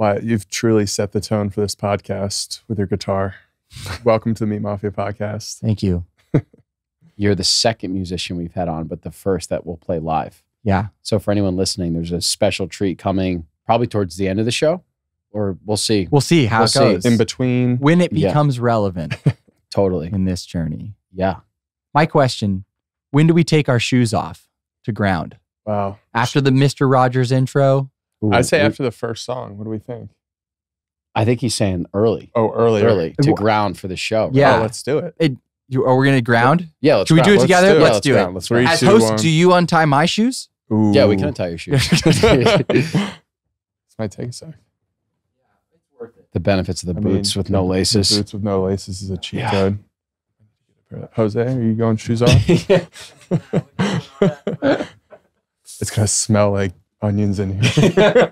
Wyatt, you've truly set the tone for this podcast with your guitar. Welcome to the Meat Mafia podcast. Thank you. You're the second musician we've had on, but the first that will play live. Yeah. So for anyone listening, there's a special treat coming probably towards the end of the show, or we'll see. We'll see how it goes. In between. When it becomes relevant. Totally. In this journey. Yeah. My question, when do we take our shoes off to ground? Wow. After the Mr. Rodgers intro? Ooh, I'd say after the first song. What do we think? I think he's saying early. Oh, earlier. Early to ground for the show. Right? Yeah. Oh, let's do it. Are we going to ground? Yeah. Let's Should we do it ground. together? Yeah, Let's do it. Let's Three, ground. As two, host, one. do you untie my shoes? Ooh. Yeah, we can untie your shoes. This might take a sec. The benefits of the boots with no laces. The boots with no laces is a cheat Yeah. code. Jose, are you going shoes off? It's going to smell like onions in here.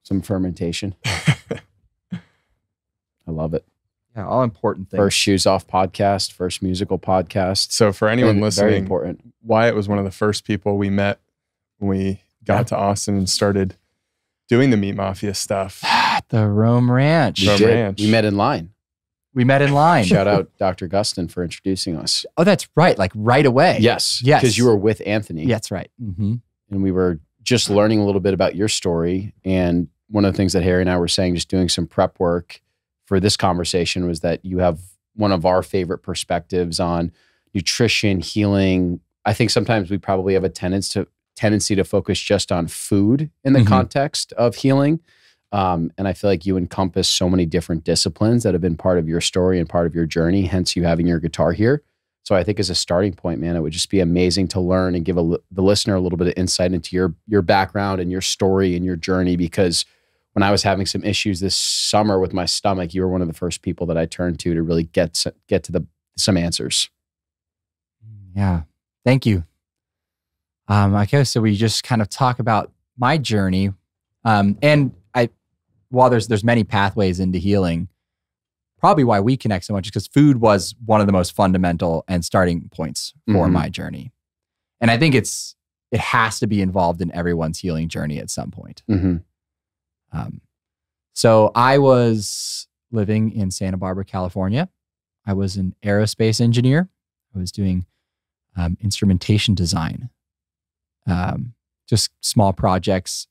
Some fermentation. I love it. Yeah, all important things. First shoes off podcast, first musical podcast. So for anyone And listening, very important. Wyatt was one of the first people we met when we got to Austin and started doing the Meat Mafia stuff. The Rome Ranch. Rome We did. Ranch. We met in line. We met in line. Shout out Dr. Gustin for introducing us. Oh, that's right. Like right away. Yes. Yes. Because you were with Anthony. Yeah, that's right. Mm-hmm. And we were just learning a little bit about your story. And one of the things that Harry and I were saying, just doing some prep work for this conversation, was that you have one of our favorite perspectives on nutrition, healing. I think sometimes we probably have a tendency to focus just on food in the context of healing. And I feel like you encompass so many different disciplines that have been part of your story and part of your journey, hence you having your guitar here. So I think as a starting point, man, it would just be amazing to learn and give the listener a little bit of insight into your background and your story and your journey. Because when I was having some issues this summer with my stomach, you were one of the first people that I turned to really get to some answers. Yeah. Thank you. Okay, so we just kind of talk about my journey. While there's many pathways into healing, probably why we connect so much is because food was one of the most fundamental and starting points for my journey. And I think it has to be involved in everyone's healing journey at some point. So I was living in Santa Barbara, California. I was an aerospace engineer. I was doing instrumentation design, just small projects.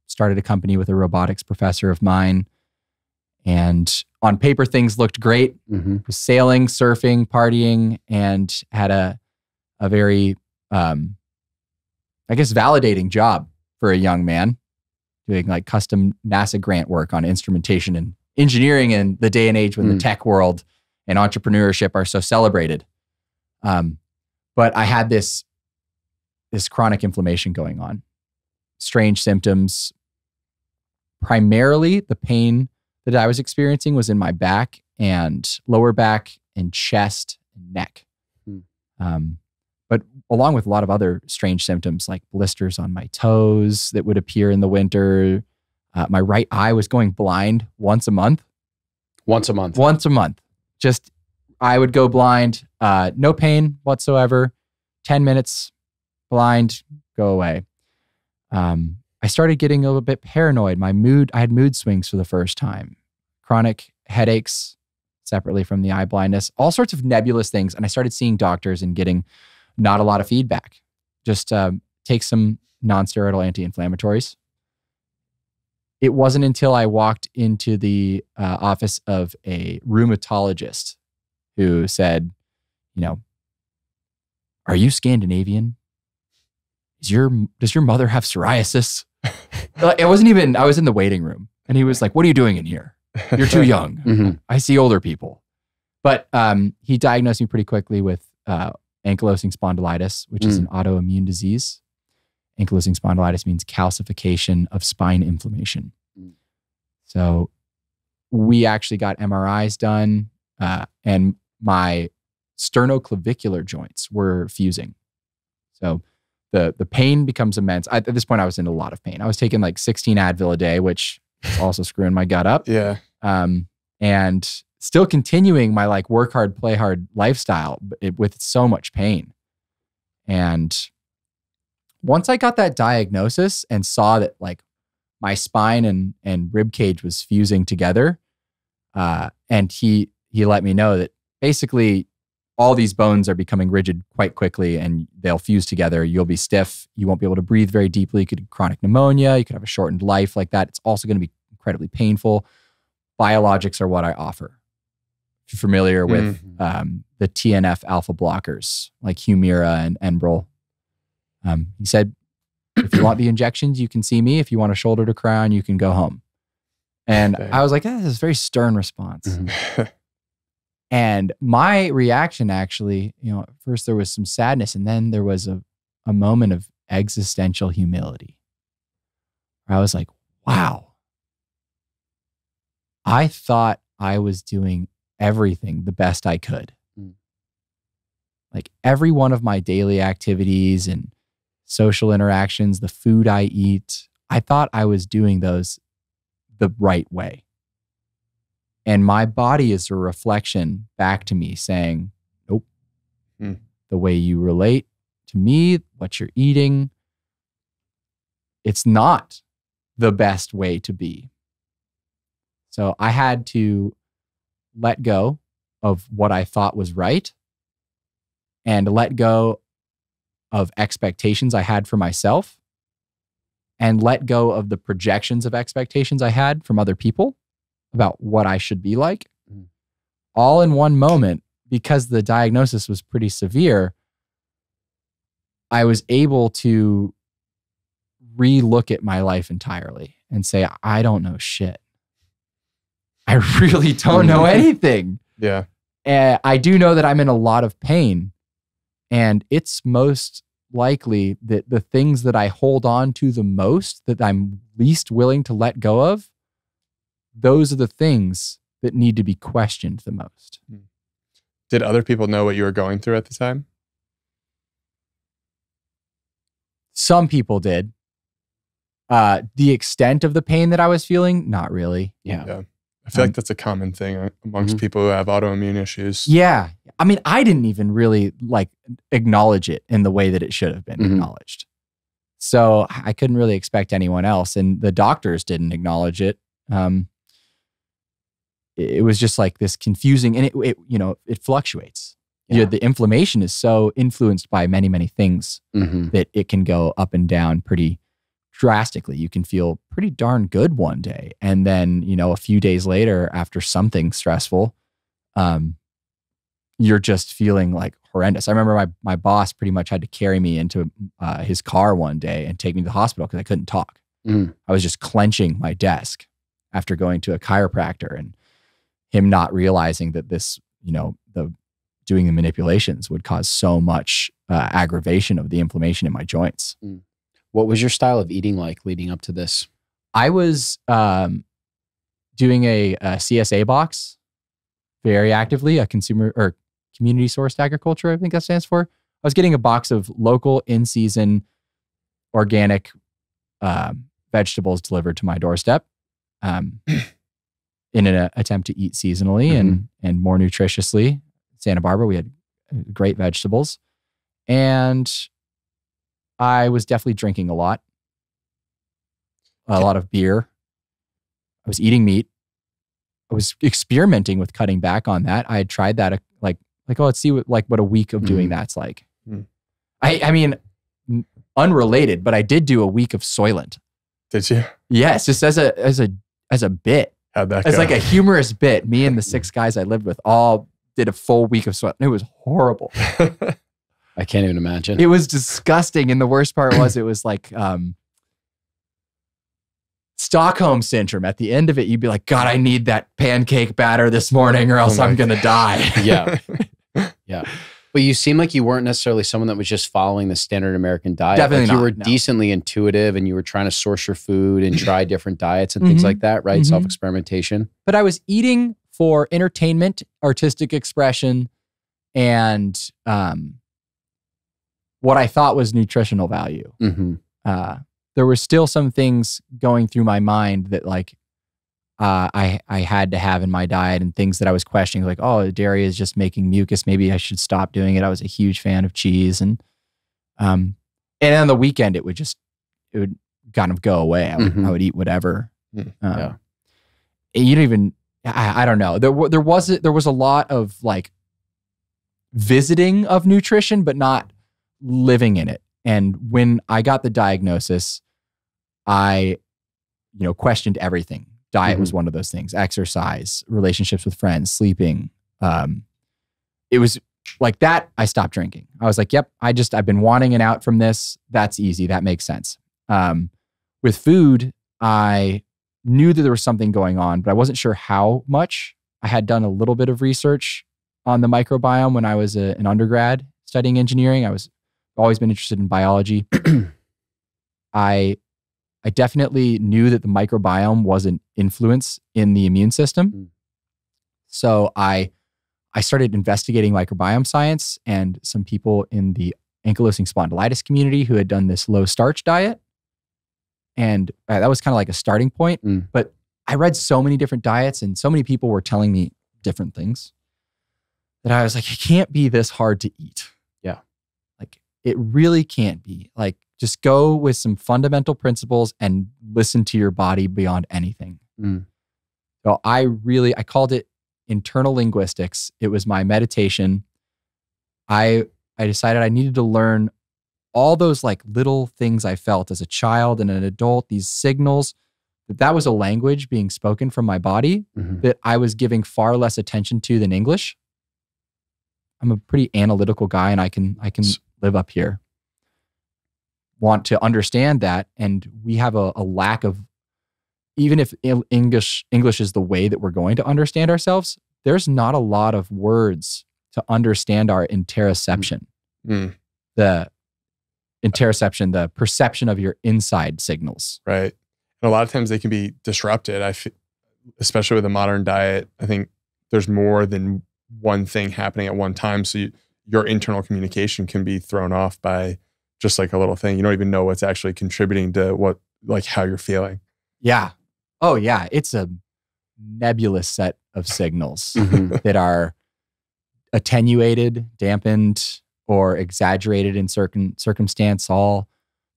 Started a company with a robotics professor of mine. And on paper, things looked great. Was sailing, surfing, partying, and had a very, validating job for a young man, doing like custom NASA grant work on instrumentation and engineering in the day and age when the tech world and entrepreneurship are so celebrated. But I had this chronic inflammation going on, strange symptoms. Primarily, the pain that I was experiencing was in my back and lower back and chest and neck. But along with a lot of other strange symptoms like blisters on my toes that would appear in the winter. My right eye was going blind once a month. Once a month. Once a month. Just, I would go blind, no pain whatsoever. 10 minutes blind, go away. I started getting a little bit paranoid. I had mood swings for the first time. Chronic headaches separately from the eye blindness, all sorts of nebulous things. And I started seeing doctors and getting not a lot of feedback. Just take some non-steroidal anti-inflammatories. It wasn't until I walked into the office of a rheumatologist who said, are you Scandinavian? Does your mother have psoriasis? I was in the waiting room and he was like, what are you doing in here? You're too young. I see older people. But he diagnosed me pretty quickly with ankylosing spondylitis, which is an autoimmune disease. Ankylosing spondylitis means calcification of spine inflammation. So we actually got MRIs done and my sternoclavicular joints were fusing. So the pain becomes immense. At this point, I was in a lot of pain. I was taking like 16 Advil a day, which is also screwing my gut up. Yeah. And still continuing my like work hard, play hard lifestyle with so much pain. And once I got that diagnosis and saw that like my spine and rib cage was fusing together, and he let me know that basically all these bones are becoming rigid quite quickly and they'll fuse together. You'll be stiff. You won't be able to breathe very deeply. You could have chronic pneumonia. You could have a shortened life like that. It's also going to be incredibly painful. Biologics are what I offer. If you're familiar with the TNF alpha blockers like Humira and Enbrel. He said, if you want the injections, you can see me. If you want a shoulder to cry on, you can go home. And I was like, this is a very stern response. And my reaction actually, at first there was some sadness and then there was a moment of existential humility. Where I was like, wow, I thought I was doing everything the best I could. Like every one of my daily activities and social interactions, the food I eat, I thought I was doing those the right way. And my body is a reflection back to me saying, nope, the way you relate to me, what you're eating, it's not the best way to be. So I had to let go of what I thought was right and let go of expectations I had for myself and let go of the projections of expectations I had from other people about what I should be like, all in one moment. Because the diagnosis was pretty severe, I was able to re-look at my life entirely and say, I don't know shit. I really don't know anything. Yeah. And I do know that I'm in a lot of pain. And it's most likely that the things that I hold on to the most, that I'm least willing to let go of, those are the things that need to be questioned the most. Did other people know what you were going through at the time? Some people did. The extent of the pain that I was feeling, not really. Yeah. I feel like that's a common thing amongst people who have autoimmune issues. Yeah. I mean, I didn't even really acknowledge it in the way that it should have been acknowledged. So I couldn't really expect anyone else. And the doctors didn't acknowledge it. It was just like this confusing, and it fluctuates. Yeah. The inflammation is so influenced by many, many things that it can go up and down pretty drastically. You can feel pretty darn good one day. And then, a few days later, after something stressful, you're just feeling like horrendous. I remember my boss pretty much had to carry me into his car one day and take me to the hospital because I couldn't talk. I was just clenching my desk after going to a chiropractor, and him not realizing that this, doing the manipulations would cause so much aggravation of the inflammation in my joints. What was your style of eating like leading up to this? I was doing a CSA box very actively, a consumer or community sourced agriculture, I think that stands for. I was getting a box of local in-season organic vegetables delivered to my doorstep in an attempt to eat seasonally and more nutritiously. Santa Barbara, we had great vegetables. And I was definitely drinking a lot of beer. I was eating meat. I was experimenting with cutting back on that. I had tried that let's see what a week of doing that's like. I mean, unrelated, but I did do a week of Soylent. Did you? Yes, just as a bit. How'd that go? As like a humorous bit. Me and the 6 guys I lived with all did a full week of Soylent. It was horrible. I can't even imagine. It was disgusting. And the worst part was it was like Stockholm syndrome. At the end of it, you'd be like, God, I need that pancake batter this morning or else I'm going to die. Yeah. Yeah. But you seem like you weren't necessarily someone that was just following the standard American diet. Definitely like you not, were no. decently intuitive and you were trying to source your food and try different diets and things like that, right? Self-experimentation. But I was eating for entertainment, artistic expression, and what I thought was nutritional value. There were still some things going through my mind that I had to have in my diet, and things that I was questioning, like, oh, dairy is just making mucus. Maybe I should stop doing it. I was a huge fan of cheese. And And on the weekend, it would kind of go away. I would eat whatever. Yeah. You don't even, I don't know. There was a lot of like visiting of nutrition, but not living in it. And when I got the diagnosis, I, questioned everything. Diet was one of those things. Exercise, relationships with friends, sleeping. It was like that. I stopped drinking. I was like, yep, I've been wanting an out from this. That's easy. That makes sense. With food, I knew that there was something going on, but I wasn't sure how much. I had done a little bit of research on the microbiome when I was an undergrad studying engineering. I was always been interested in biology. I definitely knew that the microbiome was an influence in the immune system. So I started investigating microbiome science and some people in the ankylosing spondylitis community who had done this low starch diet. And that was kind of like a starting point. But I read so many different diets and so many people were telling me different things that I was like, it can't be this hard to eat. Yeah. Like it really can't be. Like just go with some fundamental principles and listen to your body beyond anything. So I called it internal linguistics. It was my meditation. I decided I needed to learn all those like little things I felt as a child and an adult, these signals, that was a language being spoken from my body that I was giving far less attention to than English. I'm a pretty analytical guy and I can live up here. Want to understand that. And we have a lack of, even if English is the way that we're going to understand ourselves, there's not a lot of words to understand our interoception. The interoception, the perception of your inside signals. Right. And a lot of times they can be disrupted. Especially with a modern diet, I think there's more than one thing happening at one time. So your internal communication can be thrown off by just like a little thing. You don't even know what's actually contributing to how you're feeling. Yeah. Oh yeah. It's a nebulous set of signals that are attenuated, dampened, or exaggerated in certain circumstance, all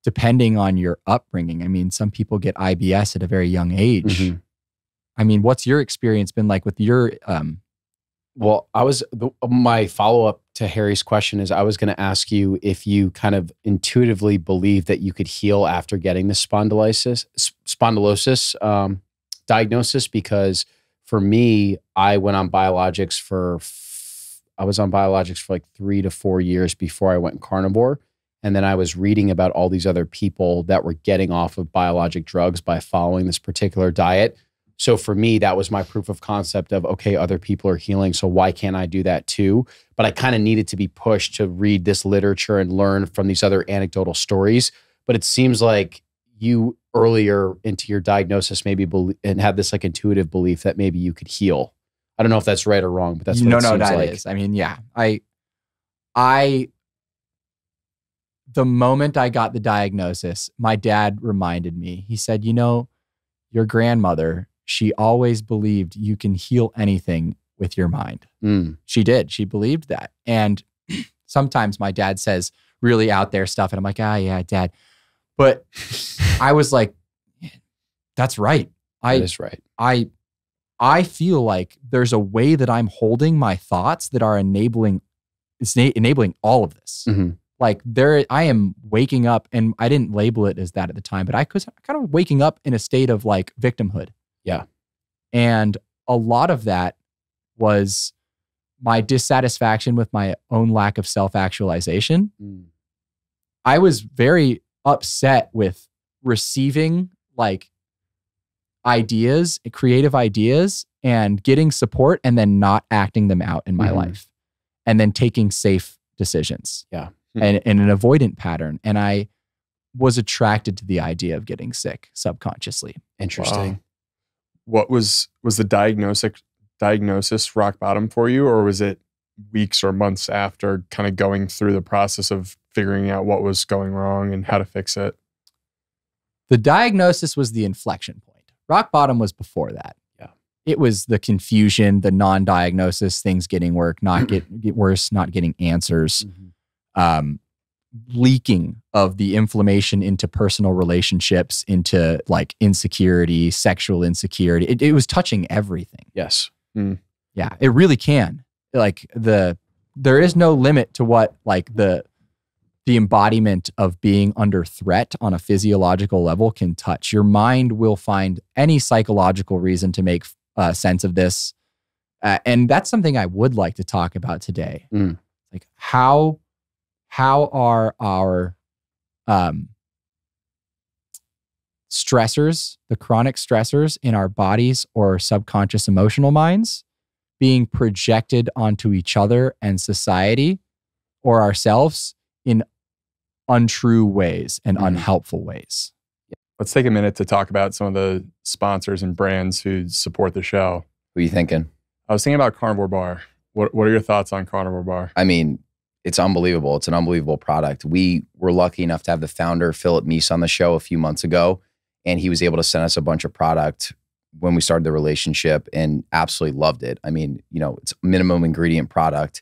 depending on your upbringing. I mean, some people get IBS at a very young age. I mean, what's your experience been like with your... Well, my follow-up to Harry's question is I was going to ask you if you kind of intuitively believe that you could heal after getting the spondylosis diagnosis, because for me, I was on biologics for like 3 to 4 years before I went carnivore. And then I was reading about all these other people that were getting off of biologic drugs by following this particular diet. So for me, that was my proof of concept of, okay, other people are healing, so why can't I do that too? But I kind of needed to be pushed to read this literature and learn from these other anecdotal stories. But it seems like you earlier into your diagnosis maybe and had this like intuitive belief that maybe you could heal. I don't know if that's right or wrong, but that's what it seems like. That is. I mean, yeah. The moment I got the diagnosis, my dad reminded me, he said, your grandmother, she always believed you can heal anything with your mind. She did. She believed that. And sometimes my dad says really out there stuff and I'm like, yeah, Dad. But I was like, that's right. That is right. I feel like there's a way that I'm holding my thoughts that are enabling all of this. Like I am waking up, and I didn't label it as that at the time, but I was kind of waking up in a state of like victimhood. Yeah. And a lot of that was my dissatisfaction with my own lack of self-actualization. I was very upset with receiving like ideas, creative ideas, and getting support and then not acting them out in my life, and then taking safe decisions. Yeah. And an avoidant pattern. And I was attracted to the idea of getting sick subconsciously. Interesting. Wow. What was the diagnosis rock bottom for you, or was it weeks or months after kind of going through the process of figuring out what was going wrong and how to fix it? The diagnosis was the inflection point. Rock bottom was before that. Yeah. It was the confusion, the non-diagnosis, things getting worse, not getting answers. leaking of the inflammation into personal relationships, into like insecurity, sexual insecurity. It was touching everything. Yes. Yeah, it really can. Like there is no limit to what like the embodiment of being under threat on a physiological level can touch. Your mind will find any psychological reason to make sense of this. And that's something I would like to talk about today. Like how are our stressors, the chronic stressors in our bodies or subconscious emotional minds, being projected onto each other and society or ourselves in untrue ways and unhelpful ways. Let's take a minute to talk about some of the sponsors and brands who support the show. Who are you thinking? I was thinking about Carnivore Bar. What are your thoughts on Carnivore Bar? I mean, it's unbelievable. It's an unbelievable product. We were lucky enough to have the founder, Philip Meese, on the show a few months ago, and he was able to send us a bunch of product when we started the relationship and absolutely loved it. I mean, you know, it's minimum ingredient product,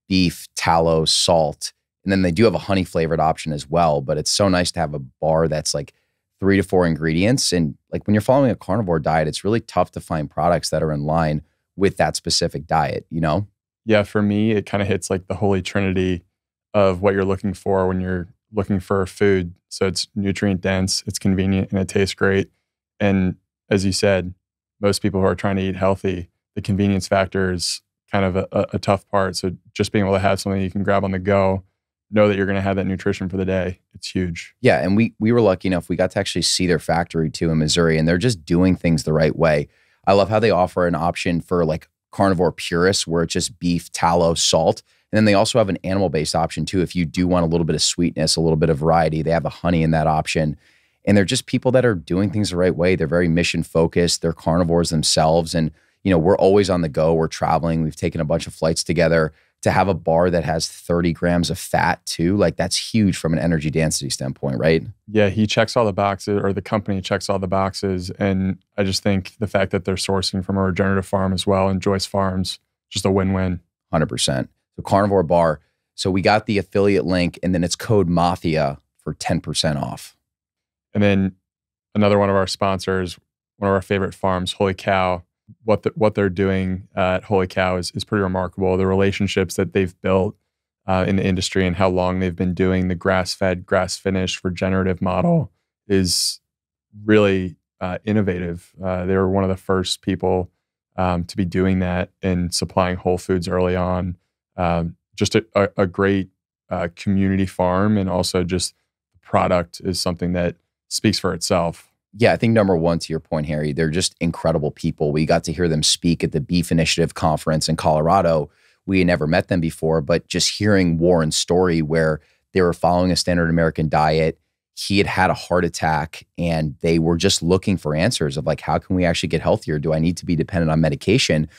beef, tallow, salt, and then they do have a honey flavored option as well, but it's so nice to have a bar that's like 3 to 4 ingredients. And like when you're following a carnivore diet, it's really tough to find products that are in line with that specific diet, you know? Yeah, for me, it kind of hits like the holy trinity of what you're looking for when you're looking for food. So it's nutrient dense, it's convenient, and it tastes great. And as you said, most people who are trying to eat healthy, the convenience factor is kind of a tough part. So just being able to have something you can grab on the go, know that you're going to have that nutrition for the day, it's huge. Yeah, and we were lucky enough, we got to actually see their factory too in Missouri, and they're just doing things the right way. I love how they offer an option for like carnivore purists where it's just beef, tallow, salt. And then they also have an animal-based option too. If you do want a little bit of sweetness, a little bit of variety, they have the honey in that option. And they're just people that are doing things the right way. They're very mission focused. They're carnivores themselves. And, you know, we're always on the go. We're traveling. We've taken a bunch of flights together. To have a bar that has 30 grams of fat too, like that's huge from an energy density standpoint, right? Yeah, he checks all the boxes, or the company checks all the boxes. And I just think the fact that they're sourcing from a regenerative farm as well, and Joyce Farms, just a win-win. 100%. So Carnivore Bar. So we got the affiliate link, and then it's code MAFIA for 10% off. And then another one of our sponsors, one of our favorite farms, Holy Cow. What they're doing at Holy Cow is pretty remarkable. The relationships that they've built in the industry and how long they've been doing the grass-fed, grass-finished regenerative model is really innovative. They were one of the first people to be doing that and supplying whole foods early on. Just a great community farm, and also just the product is something that speaks for itself. Yeah, I think number one, to your point, Harry, they're just incredible people. We got to hear them speak at the Beef Initiative conference in Colorado. We had never met them before, but just hearing Warren's story where they were following a standard American diet, he had had a heart attack, and they were just looking for answers of like, how can we actually get healthier? Do I need to be dependent on medication?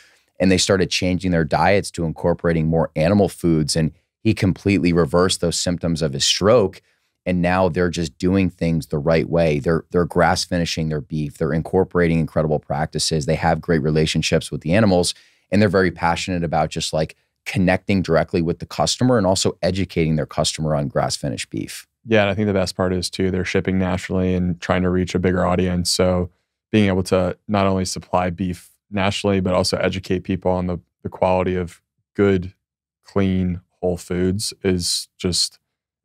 And they started changing their diets to incorporating more animal foods, and he completely reversed those symptoms of his stroke. And now they're just doing things the right way. They're grass finishing their beef. They're incorporating incredible practices. They have great relationships with the animals, and they're very passionate about just like connecting directly with the customer and also educating their customer on grass finished beef. Yeah, and I think the best part is too, they're shipping nationally and trying to reach a bigger audience. So being able to not only supply beef nationally, but also educate people on the quality of good, clean, whole foods is just,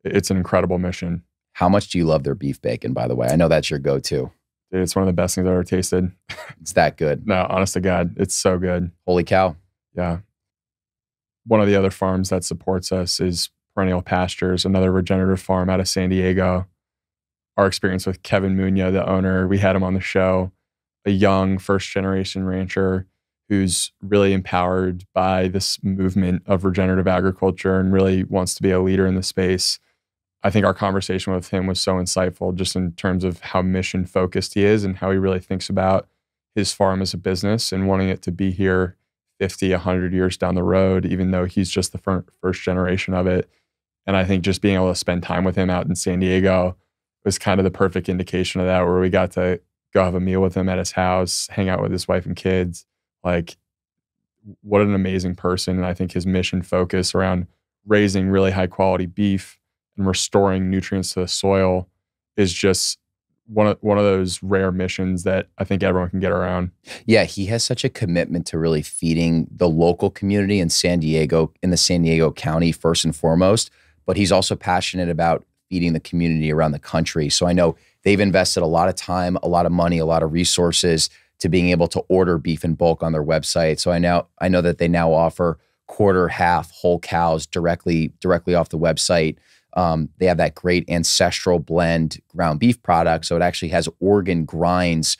it's an incredible mission. How much do you love their beef bacon, by the way? I know that's your go-to. Dude, it's one of the best things I've ever tasted. It's that good. No, honest to God, it's so good. Holy cow. Yeah. One of the other farms that supports us is Perennial Pastures, another regenerative farm out of San Diego. Our experience with Kevin Munoz, the owner, we had him on the show, a young first-generation rancher who's really empowered by this movement of regenerative agriculture and really wants to be a leader in the space. I think our conversation with him was so insightful just in terms of how mission focused he is and how he really thinks about his farm as a business and wanting it to be here 50, 100 years down the road, even though he's just the first generation of it. And I think just being able to spend time with him out in San Diego was kind of the perfect indication of that, where we got to go have a meal with him at his house, hang out with his wife and kids. Like, what an amazing person. And I think his mission focus around raising really high quality beef and restoring nutrients to the soil is just one of those rare missions that I think everyone can get around. Yeah, he has such a commitment to really feeding the local community in San Diego, in the San Diego County first and foremost, but he's also passionate about feeding the community around the country. So I know they've invested a lot of time, a lot of money, a lot of resources to being able to order beef in bulk on their website. So I know that they now offer quarter, half, whole cows directly off the website. They have that great ancestral blend ground beef product. So it actually has organ grinds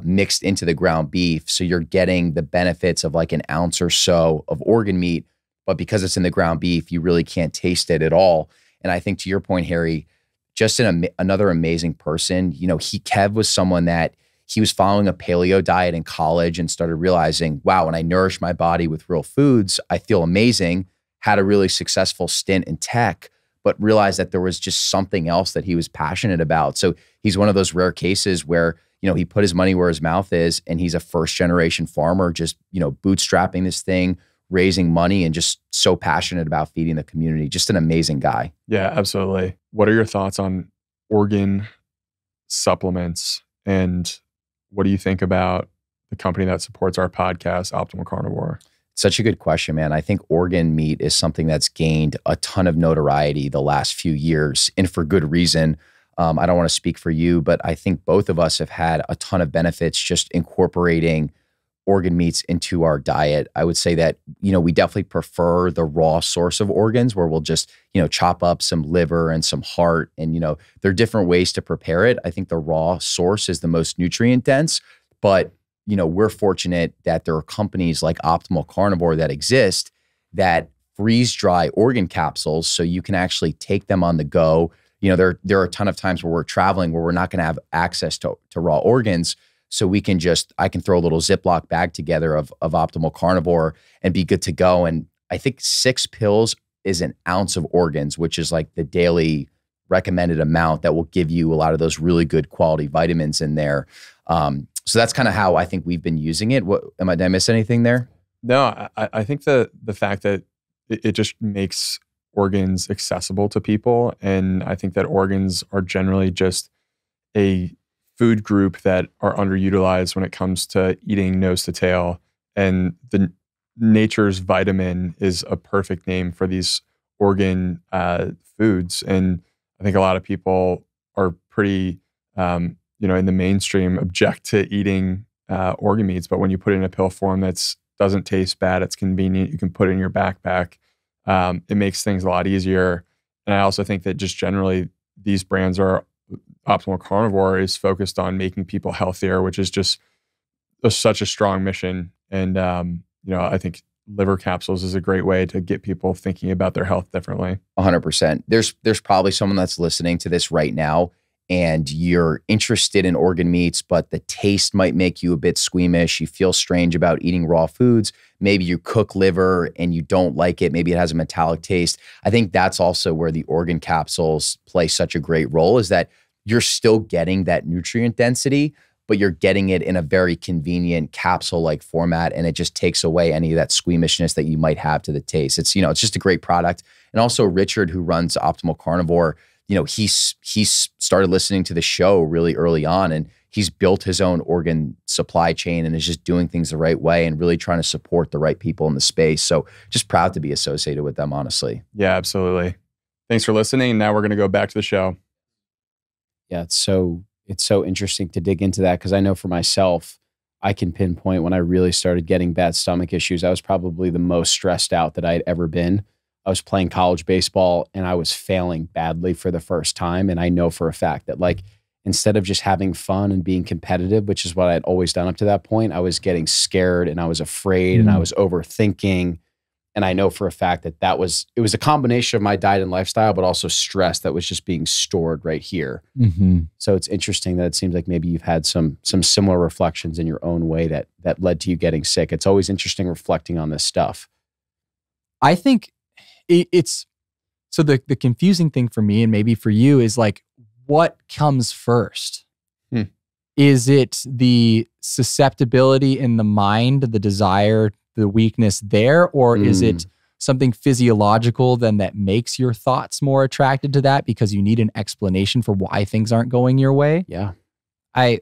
mixed into the ground beef. So you're getting the benefits of like an ounce or so of organ meat, but because it's in the ground beef, you really can't taste it at all. And I think to your point, Harry, just another amazing person. You know, Kev was someone that he was following a paleo diet in college and started realizing, wow, when I nourish my body with real foods, I feel amazing. Had a really successful stint in tech, but realized that there was just something else that he was passionate about. So he's one of those rare cases where, you know, he put his money where his mouth is, and he's a first generation farmer, just, you know, bootstrapping this thing, raising money, and just so passionate about feeding the community. Just an amazing guy. Yeah, absolutely. What are your thoughts on organ supplements, and what do you think about the company that supports our podcast, Optimal Carnivore? Such a good question, man. I think organ meat is something that's gained a ton of notoriety the last few years, and for good reason. I don't want to speak for you, but I think both of us have had a ton of benefits just incorporating organ meats into our diet. I would say that, you know, we definitely prefer the raw source of organs, where we'll just, you know, chop up some liver and some heart, and, you know, there are different ways to prepare it. I think the raw source is the most nutrient dense, but, you know, we're fortunate that there are companies like Optimal Carnivore that exist that freeze dry organ capsules, so you can actually take them on the go. You know, there are a ton of times where we're traveling where we're not going to have access to raw organs. So I can throw a little Ziploc bag together of Optimal Carnivore and be good to go. And I think 6 pills is an ounce of organs, which is like the daily recommended amount that will give you a lot of those really good quality vitamins in there. So that's kind of how I think we've been using it. Did I miss anything there? No, I think the fact that it just makes organs accessible to people. And I think that organs are generally just a food group that are underutilized when it comes to eating nose to tail. And the nature's vitamin is a perfect name for these organ foods. And I think a lot of people are pretty, you know, in the mainstream object to eating organ meats. But when you put it in a pill form that doesn't taste bad, it's convenient, you can put it in your backpack. It makes things a lot easier. And I also think that just generally these brands Optimal Carnivore is focused on making people healthier, which is just such a strong mission. And, you know, I think liver capsules is a great way to get people thinking about their health differently. 100%. There's probably someone that's listening to this right now, and you're interested in organ meats, but the taste might make you a bit squeamish. You feel strange about eating raw foods. Maybe you cook liver and you don't like it. Maybe it has a metallic taste. I think that's also where the organ capsules play such a great role, is that you're still getting that nutrient density, but you're getting it in a very convenient capsule-like format, and it just takes away any of that squeamishness that you might have to the taste. It's, you know, it's just a great product. And also Richard, who runs Optimal Carnivore, you know, he's started listening to the show really early on, and he's built his own organ supply chain and is just doing things the right way and really trying to support the right people in the space. So just proud to be associated with them, honestly. Yeah, absolutely. Thanks for listening. Now we're going to go back to the show. Yeah, it's so interesting to dig into that, because I know for myself, I can pinpoint when I really started getting bad stomach issues. I was probably the most stressed out that I'd ever been. I was playing college baseball and I was failing badly for the first time. And I know for a fact that, like, instead of just having fun and being competitive, which is what I'd always done up to that point, I was getting scared and I was afraid and I was overthinking. And I know for a fact that it was a combination of my diet and lifestyle, but also stress that was just being stored right here. Mm-hmm. So it's interesting that it seems like maybe you've had some similar reflections in your own way that led to you getting sick. It's always interesting reflecting on this stuff. I think it's so the confusing thing for me, and maybe for you, is like, what comes first? Is it the susceptibility in the mind, the desire, the weakness there, or is it something physiological then that makes your thoughts more attracted to that because you need an explanation for why things aren't going your way. Yeah.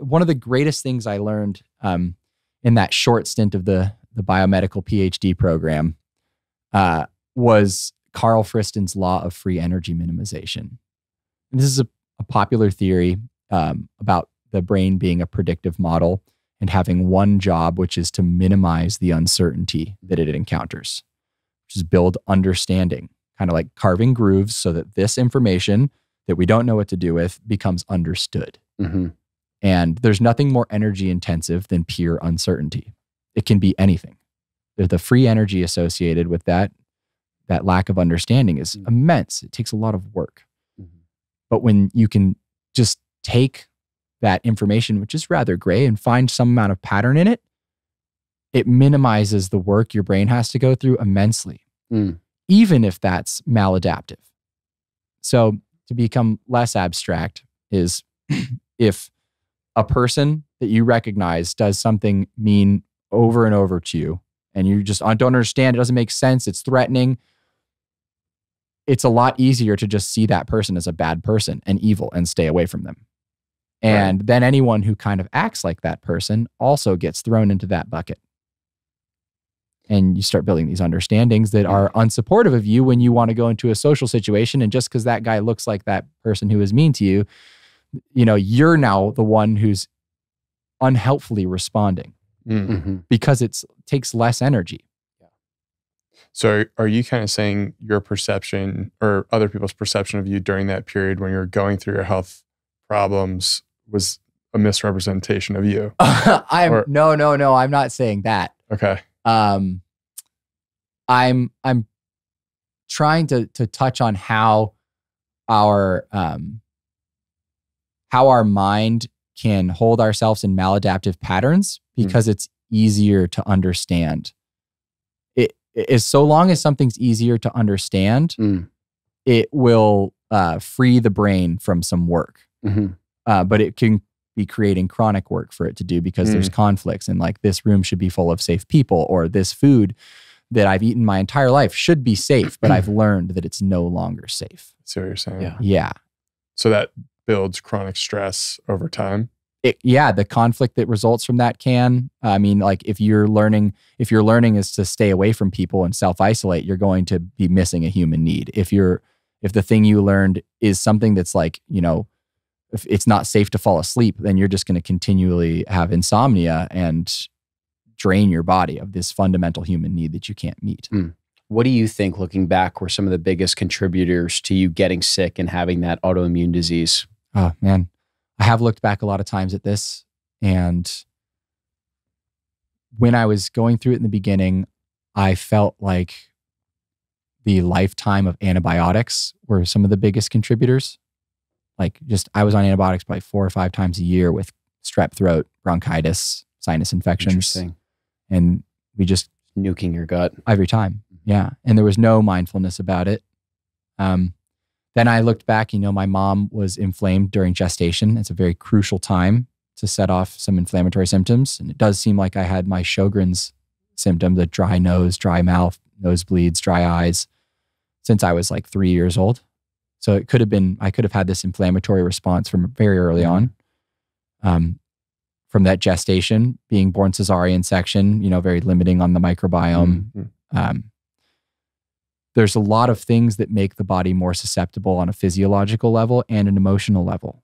One of the greatest things I learned in that short stint of the biomedical PhD program was Carl Friston's law of free energy minimization. And this is a popular theory about the brain being a predictive model and having one job, which is to minimize the uncertainty that it encounters, which is build understanding, kind of like carving grooves so that this information that we don't know what to do with becomes understood. Mm-hmm. And there's nothing more energy intensive than pure uncertainty. It can be anything. The free energy associated with that lack of understanding is immense. It takes a lot of work. Mm-hmm. But when you can just take that information, which is rather gray, and find some amount of pattern in it, it minimizes the work your brain has to go through immensely, even if that's maladaptive. So to become less abstract is if a person that you recognize does something mean over and over to you, and you just don't understand, it doesn't make sense, it's threatening, it's a lot easier to just see that person as a bad person and evil and stay away from them. And then anyone who kind of acts like that person also gets thrown into that bucket. And you start building these understandings that are unsupportive of you when you want to go into a social situation. And just because that guy looks like that person who is mean to you, you're now the one who's unhelpfully responding because it takes less energy. So are you kind of saying your perception or other people's perception of you during that period when you're going through your health problems was a misrepresentation of you? No, I'm not saying that. Okay. I'm trying to touch on how our mind can hold ourselves in maladaptive patterns because it's easier to understand. It is so long as something's easier to understand, it will free the brain from some work. But it can be creating chronic work for it to do because there's conflicts, and like this room should be full of safe people, or this food that I've eaten my entire life should be safe, but I've learned that it's no longer safe. That's what you're saying. Yeah. So that builds chronic stress over time. The conflict that results from that can, like if your learning is to stay away from people and self-isolate, you're going to be missing a human need. If the thing you learned is something that's like, if it's not safe to fall asleep, then you're just going to continually have insomnia and drain your body of this fundamental human need that you can't meet. What do you think, looking back, were some of the biggest contributors to you getting sick and having that autoimmune disease? Oh, man. I have looked back a lot of times at this, and when I was going through it in the beginning, I felt like the lifetime of antibiotics were some of the biggest contributors. Like I was on antibiotics probably 4 or 5 times a year with strep throat, bronchitis, sinus infections. Interesting. And we just nuking your gut every time. Yeah. And there was no mindfulness about it. Then I looked back, my mom was inflamed during gestation. It's a very crucial time to set off some inflammatory symptoms. And it does seem like I had my Sjogren's symptom, the dry nose, dry mouth, nosebleeds, dry eyes, since I was like 3 years old. So I could have had this inflammatory response from very early on. From that gestation, being born cesarean section, very limiting on the microbiome. There's a lot of things that make the body more susceptible on a physiological level and an emotional level.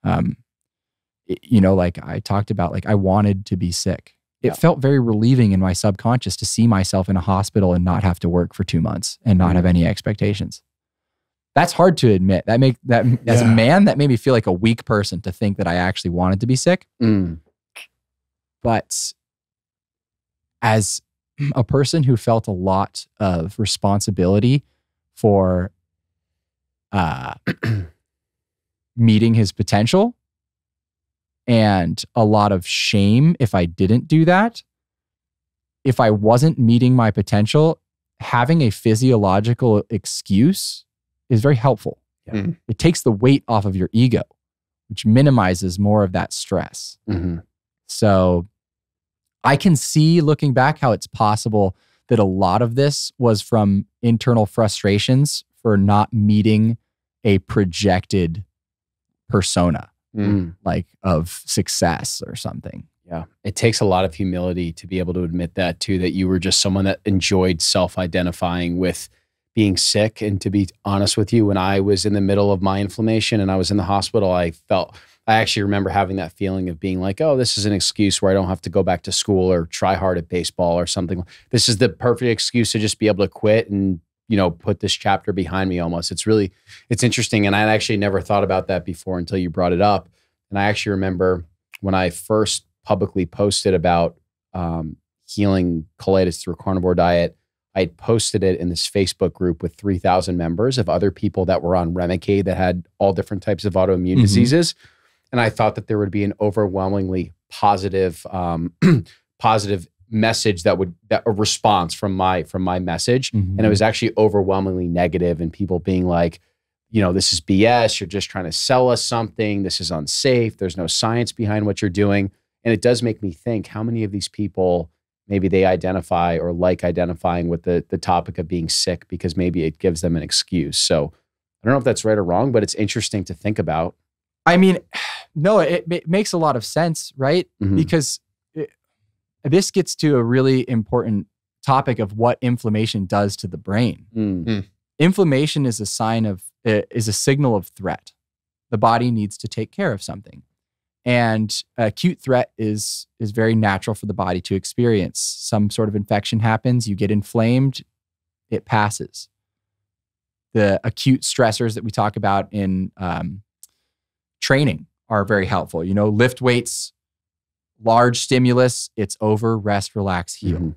Like I talked about, like I wanted to be sick. It felt very relieving in my subconscious to see myself in a hospital and not have to work for 2 months and not have any expectations. That's hard to admit. As a man, that made me feel like a weak person to think that I actually wanted to be sick. But as a person who felt a lot of responsibility for meeting his potential and a lot of shame if I didn't do that, if I wasn't meeting my potential, having a physiological excuse is very helpful. It takes the weight off of your ego, which minimizes more of that stress. So I can see, looking back, how it's possible that a lot of this was from internal frustrations for not meeting a projected persona, like of success or something. Yeah. It takes a lot of humility to be able to admit that too, that you were just someone that enjoyed self-identifying with being sick. And to be honest with you, when I was in the middle of my inflammation and I was in the hospital, I actually remember having that feeling of being like, oh, this is an excuse where I don't have to go back to school or try hard at baseball or something. This is the perfect excuse to just be able to quit and, put this chapter behind me almost. It's interesting. And I actually never thought about that before until you brought it up. And I actually remember when I first publicly posted about healing colitis through a carnivore diet, I posted it in this Facebook group with 3,000 members of other people that were on Remicade that had all different types of autoimmune diseases. And I thought that there would be an overwhelmingly positive, positive message a response from my message. And it was actually overwhelmingly negative, and people being like, this is BS. You're just trying to sell us something. This is unsafe. There's no science behind what you're doing. And it does make me think, how many of these people, maybe they identify or like identifying with the topic of being sick because maybe it gives them an excuse. So I don't know if that's right or wrong, but it's interesting to think about. I mean, no, it makes a lot of sense, right? Because this gets to a really important topic of what inflammation does to the brain. Inflammation is a signal of threat. The body needs to take care of something. And acute threat is very natural for the body to experience. Some sort of infection happens, you get inflamed, it passes. The acute stressors that we talk about in training are very helpful. Lift weights, large stimulus, it's over, rest, relax, heal.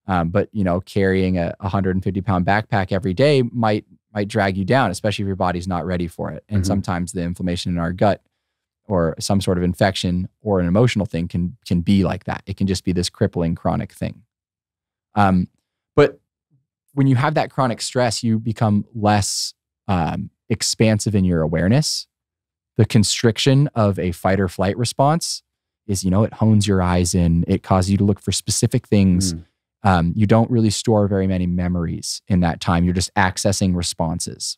But carrying a 150-pound backpack every day might drag you down, especially if your body's not ready for it. And sometimes the inflammation in our gut or some sort of infection or an emotional thing can be like that. It can just be this crippling chronic thing. But when you have that chronic stress, you become less expansive in your awareness. The constriction of a fight or flight response is, it hones your eyes in, it causes you to look for specific things. You don't really store very many memories in that time. You're just accessing responses.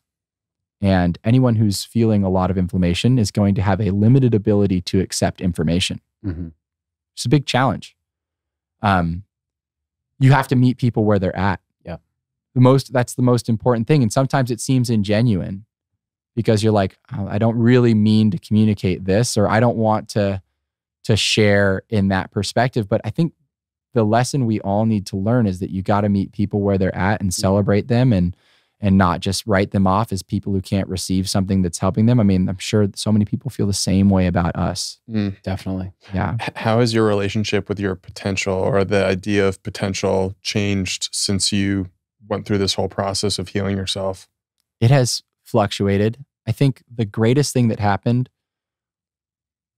And anyone who's feeling a lot of inflammation is going to have a limited ability to accept information. It's a big challenge. You have to meet people where they're at. Yeah. That's the most important thing. And sometimes it seems ingenuine because you're like, oh, I don't really mean to communicate this, or I don't want to share in that perspective. But I think the lesson we all need to learn is that you got to meet people where they're at and celebrate them and not just write them off as people who can't receive something that's helping them. I mean, I'm sure so many people feel the same way about us. Definitely. Yeah. How has your relationship with your potential or the idea of potential changed since you went through this whole process of healing yourself? It has fluctuated. I think the greatest thing that happened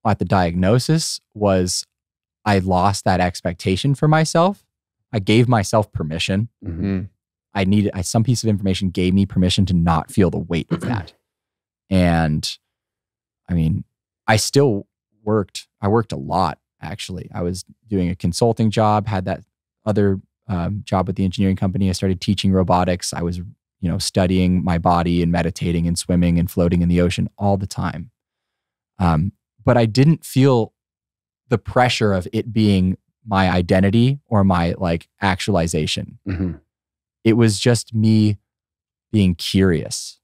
at the diagnosis was I lost that expectation for myself. I gave myself permission. Some piece of information gave me permission to not feel the weight of that. And I mean, I worked a lot, actually. I was doing a consulting job, had that other job with the engineering company. I started teaching robotics. I was, studying my body and meditating and swimming and floating in the ocean all the time. But I didn't feel the pressure of it being my identity or my actualization. It was just me being curious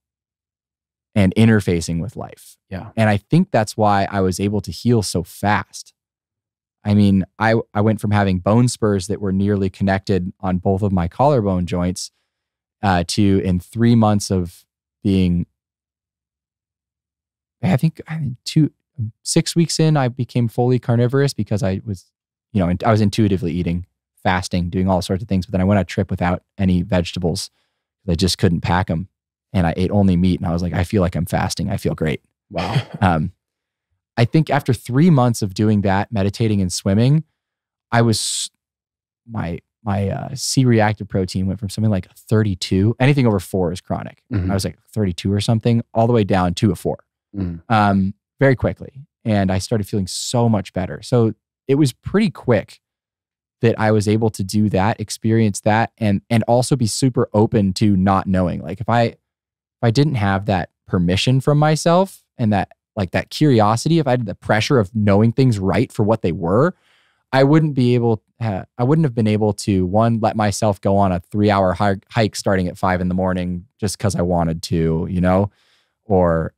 and interfacing with life. Yeah. And I think that's why I was able to heal so fast. I mean, I went from having bone spurs that were nearly connected on both of my collarbone joints to in 3 months of being, I think 6 weeks in, I became fully carnivorous because I was, I was intuitively eating, fasting, doing all sorts of things. But then I went on a trip without any vegetables. I just couldn't pack them. And I ate only meat. And I was like, I feel like I'm fasting. I feel great. Wow. I think after 3 months of doing that, meditating and swimming, my C-reactive protein went from something like 32. Anything over 4 is chronic. I was like 32 or something, all the way down to a 4. Very quickly. And I started feeling so much better. So it was pretty quick that I was able to do that, experience that, and also be super open to not knowing. Like if I didn't have that permission from myself and that curiosity, if I had the pressure of knowing things right for what they were, I wouldn't have been able to, one, let myself go on a 3-hour hike starting at 5 a.m. just because I wanted to, or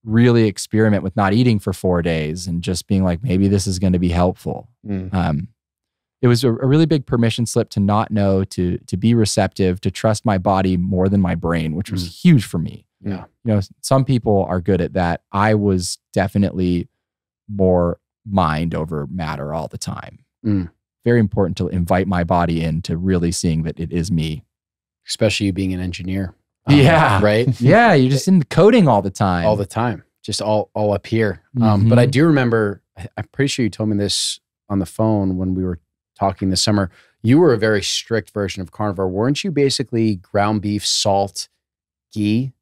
really experiment with not eating for 4 days and just being like, maybe this is going to be helpful. It was a really big permission slip to not know, to be receptive, to trust my body more than my brain, which was huge for me. Yeah. Some people are good at that. I was definitely more mind over matter all the time. Very important to invite my body into really seeing that it is me. Especially you being an engineer. Yeah. Right? Yeah. You're just in the coding all the time. All the time. Just all up here. But I do remember, I'm pretty sure you told me this on the phone when we were talking this summer. You were a very strict version of carnivore. Weren't you basically ground beef, salt, ghee?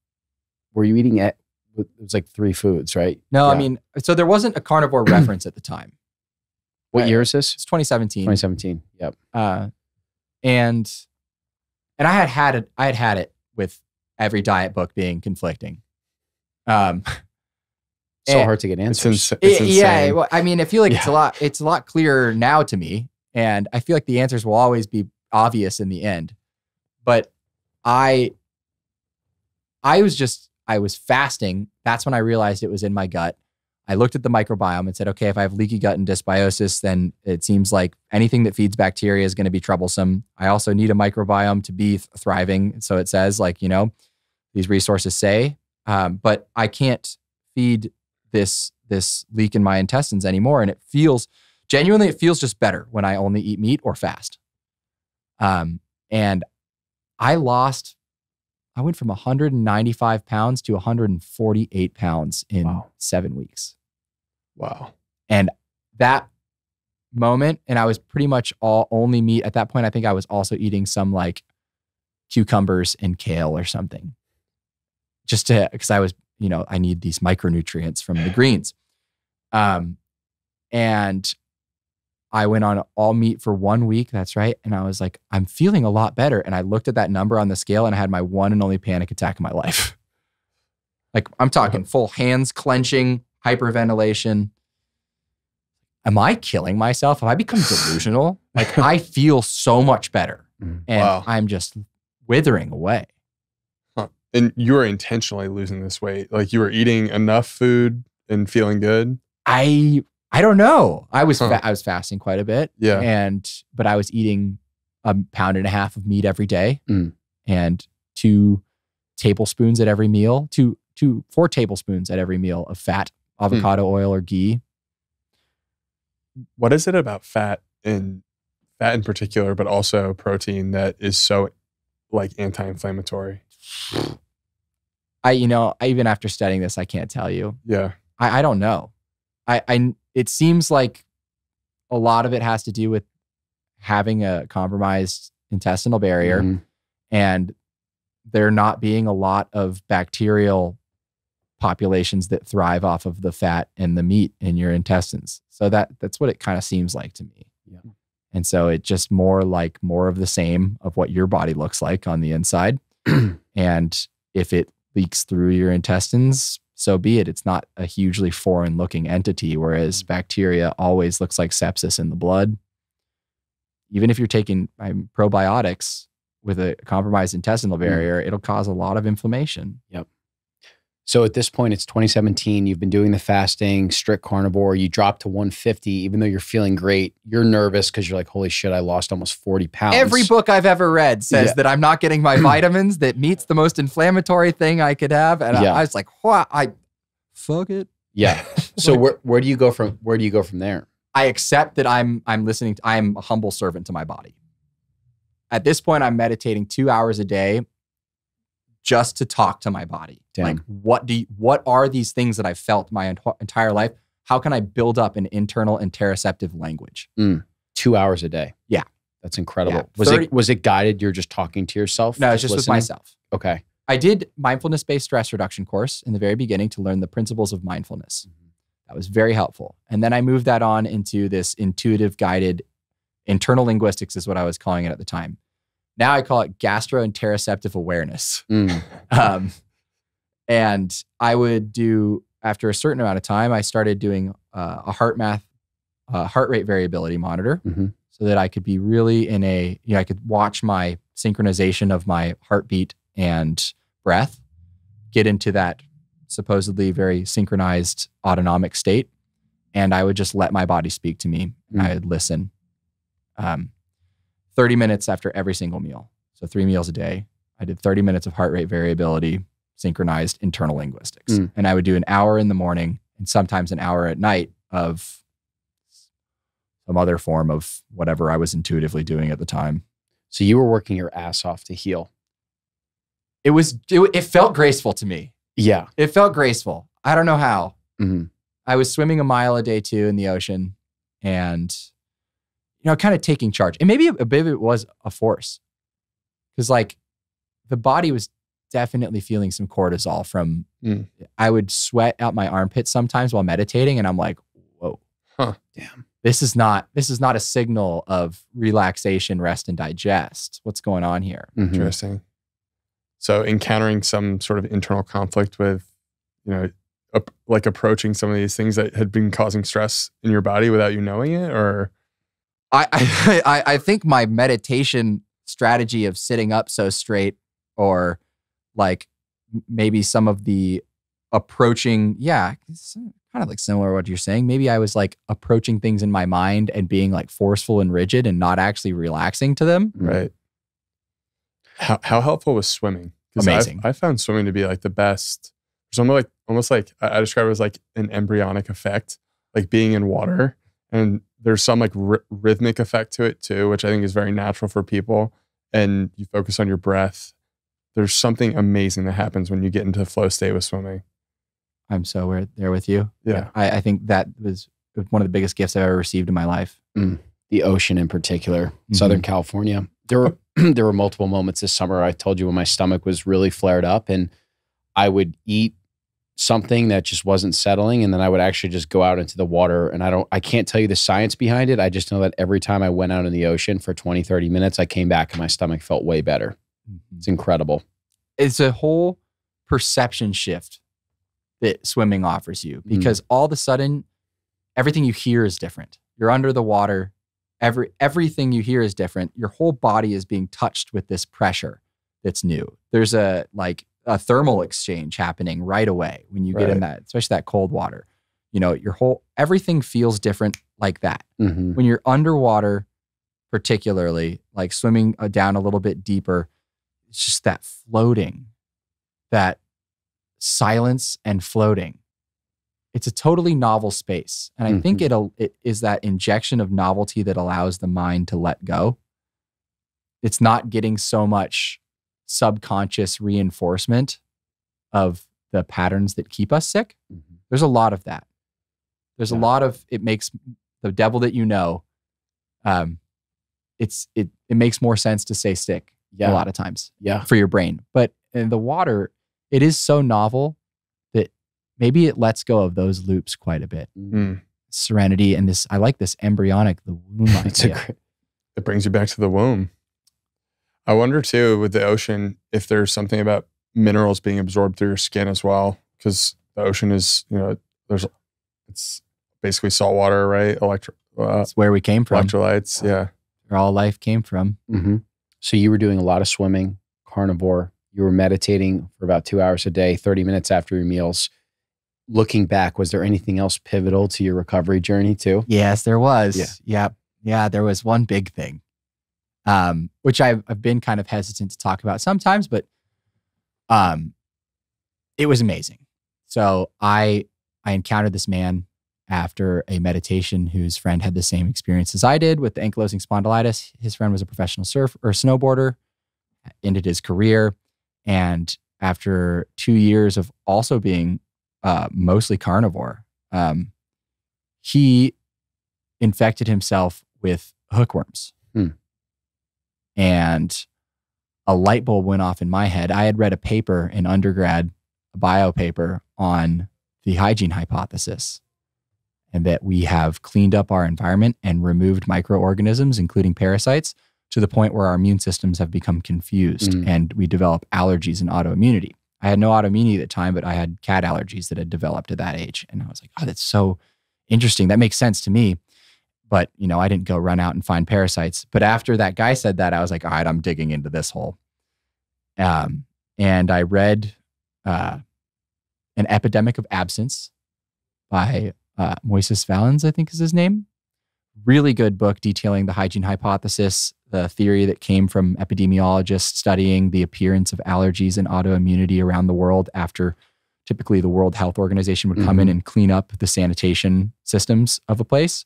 Were you eating it was like 3 foods, right? No, Yeah. I mean, so there wasn't a carnivore reference at the time. What year is this? It's 2017. 2017. Yep. And I had had it with every diet book being conflicting. So hard to get answers. It's insane. Yeah, well, I mean, I feel like it's a lot clearer now to me, and I feel like the answers will always be obvious in the end. But I was fasting. That's when I realized it was in my gut. I looked at the microbiome and said, okay, if I have leaky gut and dysbiosis, then it seems like anything that feeds bacteria is going to be troublesome. I also need a microbiome to be thriving. So it says, like, these resources say, but I can't feed this leak in my intestines anymore. And it feels just better when I only eat meat or fast. And I went from 195 pounds to 148 pounds in 7 weeks. Wow. And that moment, and I was pretty much only meat. At that point, I think I was also eating some like cucumbers and kale or something. Just because I was, I need these micronutrients from the greens. And I went on all meat for 1 week. That's right. And I was like, I'm feeling a lot better. And I looked at that number on the scale and I had my one and only panic attack in my life. Like, I'm talking full hands clenching, hyperventilation. Am I killing myself? Have I become delusional? Like, I feel so much better. And I'm just withering away. Huh. And you were intentionally losing this weight. Like, you were eating enough food and feeling good? I don't know. I was fasting quite a bit. Yeah. But I was eating 1.5 pounds of meat every day and 2 tablespoons at every meal, 4 tablespoons at every meal of fat, avocado oil or ghee. What is it about fat in particular, but also protein, that is so like anti-inflammatory? Even after studying this, I can't tell you. Yeah. I don't know. It seems like a lot of it has to do with having a compromised intestinal barrier and there not being a lot of bacterial populations that thrive off of the fat and the meat in your intestines. So that's what it kind of seems like to me. Yeah. And so it just more of the same of what your body looks like on the inside. And if it leaks through your intestines, so be it. It's not a hugely foreign looking entity, whereas bacteria always looks like sepsis in the blood. Even if you're taking probiotics with a compromised intestinal barrier, it'll cause a lot of inflammation. Yep. So at this point, it's 2017. You've been doing the fasting, strict carnivore. You dropped to 150, even though you're feeling great. You're nervous because you're like, holy shit, I lost almost 40 pounds. Every book I've ever read says that I'm not getting my vitamins, that meat's the most inflammatory thing I could have. And I was like, what? Fuck it. Yeah. So where do you go from there? I accept that I'm a humble servant to my body. At this point, I'm meditating 2 hours a day just to talk to my body. Damn. Like, what are these things that I've felt my entire life? How can I build up an internal interoceptive language? 2 hours a day. Yeah. That's incredible. Yeah. Was it guided? You're just talking to yourself? No, it's just with myself. Okay. I did mindfulness-based stress reduction course in the very beginning to learn the principles of mindfulness. That was very helpful. And then I moved that on into this intuitive guided Internal linguistics is what I was calling it at the time. Now I call it gastroenteroceptive awareness. And I would do, after a certain amount of time, I started doing a heart rate variability monitor so that I could be really in I could watch my synchronization of my heartbeat and breath, get into that supposedly very synchronized autonomic state. And I would just let my body speak to me. I would listen. 30 minutes after every single meal. So 3 meals a day. I did 30 minutes of heart rate variability, synchronized internal linguistics. And I would do an hour in the morning and sometimes an hour at night of some other form of whatever I was intuitively doing at the time. So you were working your ass off to heal. It felt graceful to me. Yeah. It felt graceful. I don't know how. I was swimming a mile a day too in the ocean and, kind of taking charge. And maybe a bit of it was a force. Because like the body was definitely feeling some cortisol from, I would sweat out my armpits sometimes while meditating. And I'm like, whoa, damn. This is not a signal of relaxation, rest, and digest. What's going on here? Interesting. So encountering some sort of internal conflict with, like approaching some of these things that had been causing stress in your body without you knowing it, or? I think my meditation strategy of sitting up so straight, or like maybe some of the approaching, it's kind of like similar to what you're saying. Maybe I was like approaching things in my mind and being like forceful and rigid and not actually relaxing to them. Right. How helpful was swimming? Amazing. I found swimming to be like the best. It's almost like I describe it as like an embryonic effect, like being in water. And there's some like rhythmic effect to it too, which I think is very natural for people. And you focus on your breath. There's something amazing that happens when you get into the flow state with swimming. I'm so there with you. Yeah. I think that was one of the biggest gifts I've ever received in my life. The ocean in particular, Southern California. There were multiple moments this summer. I told you when my stomach was really flared up and I would eat something that just wasn't settling. And then I would actually just go out into the water. And I can't tell you the science behind it. I just know that every time I went out in the ocean for 20, 30 minutes, I came back and my stomach felt way better. It's incredible. It's a whole perception shift that swimming offers you, because all of a sudden, everything you hear is different. You're under the water. Everything you hear is different. Your whole body is being touched with this pressure that's new. There's a thermal exchange happening right away when you get in that, especially that cold water. Everything feels different like that. When you're underwater, particularly like swimming down a little bit deeper, it's just that floating, that silence and floating. It's a totally novel space. And I think it is that injection of novelty that allows the mind to let go. It's not getting so much subconscious reinforcement of the patterns that keep us sick. There's a lot of that. There's a lot of, it makes the devil that it makes more sense to stay sick a lot of times for your brain. But in the water, it is so novel that maybe it lets go of those loops quite a bit. Serenity and this, I like this embryonic, the womb idea. It brings you back to the womb. I wonder too, with the ocean, if there's something about minerals being absorbed through your skin as well, because the ocean is, it's basically salt water, right? It's where we came from. Electrolytes, yeah. Where all life came from. So you were doing a lot of swimming, carnivore. You were meditating for about 2 hours a day, 30 minutes after your meals. Looking back, was there anything else pivotal to your recovery journey too? Yes, there was. Yeah, there was one big thing, which I've been kind of hesitant to talk about sometimes, but it was amazing. So I encountered this man after a meditation whose friend had the same experience as I did with the ankylosing spondylitis. His friend was a professional snowboarder, ended his career. And after 2 years of also being mostly carnivore, he infected himself with hookworms. And a light bulb went off in my head. I had read a paper in undergrad, a bio paper on the hygiene hypothesis. and that we have cleaned up our environment and removed microorganisms, including parasites, to the point where our immune systems have become confused and we develop allergies and autoimmunity. I had no autoimmunity at the time, but I had cat allergies that had developed at that age. And I was like, oh, that's so interesting. That makes sense to me. But, I didn't go run out and find parasites. But after that guy said that, I was like, all right, I'm digging into this hole. And I read An Epidemic of Absence by Moises Valens, I think is his name. Really good book detailing the hygiene hypothesis, the theory that came from epidemiologists studying the appearance of allergies and autoimmunity around the world after typically the World Health Organization would come in and clean up the sanitation systems of a place.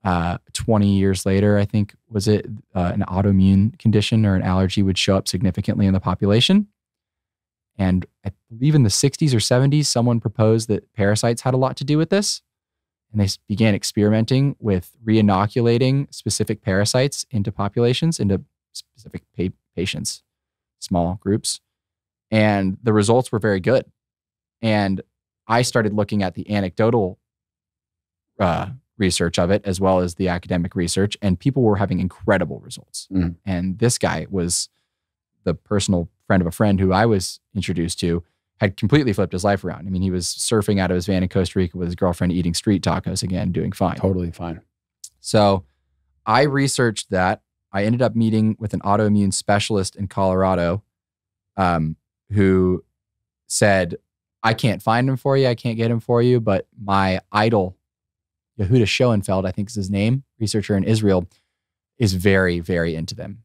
20 years later, I think, was it an autoimmune condition or an allergy would show up significantly in the population. And I believe in the 60s or 70s, someone proposed that parasites had a lot to do with this. And they began experimenting with re-inoculating specific parasites into populations, into specific patients, small groups. And the results were very good. And I started looking at the anecdotal research of it as well as the academic research, and people were having incredible results. And this guy was the personal friend of a friend who I was introduced to, had completely flipped his life around. I mean, he was surfing out of his van in Costa Rica with his girlfriend, eating street tacos again, doing fine. Totally fine. So I researched that. I ended up meeting with an autoimmune specialist in Colorado who said, I can't find him for you. I can't get him for you. But my idol, Yehuda Schoenfeld, I think is his name, researcher in Israel, is very, very into them.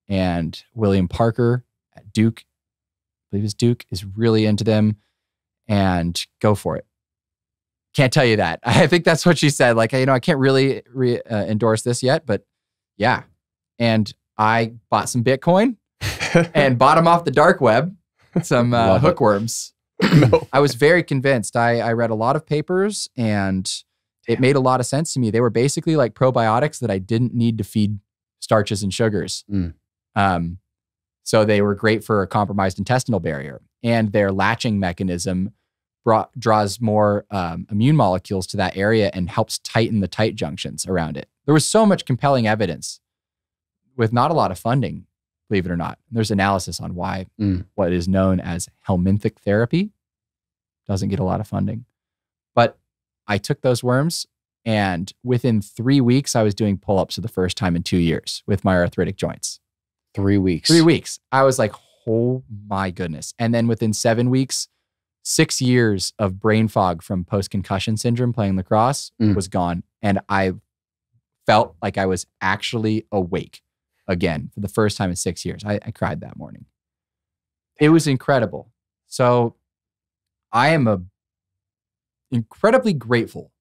And William Parker at Duke, I believe it's Duke, is really into them, and go for it. Can't tell you that. I think that's what she said. Like, I can't really endorse this yet, but yeah. And I bought some Bitcoin and bought them off the dark web, some hookworms. No. I was very convinced. I read a lot of papers and it made a lot of sense to me. They were basically like probiotics that I didn't need to feed starches and sugars. So they were great for a compromised intestinal barrier, and their latching mechanism draws more immune molecules to that area and helps tighten the tight junctions around it. There was so much compelling evidence with not a lot of funding, believe it or not. There's analysis on why what is known as Helmentic therapy doesn't get a lot of funding. But I took those worms, and within 3 weeks, I was doing pull-ups for the first time in 2 years with my arthritic joints. 3 weeks. 3 weeks. I was like, oh my goodness. And then within 7 weeks, 6 years of brain fog from post-concussion syndrome playing lacrosse was gone. And I felt like I was actually awake again for the first time in 6 years. I cried that morning. It was incredible. So I am incredibly grateful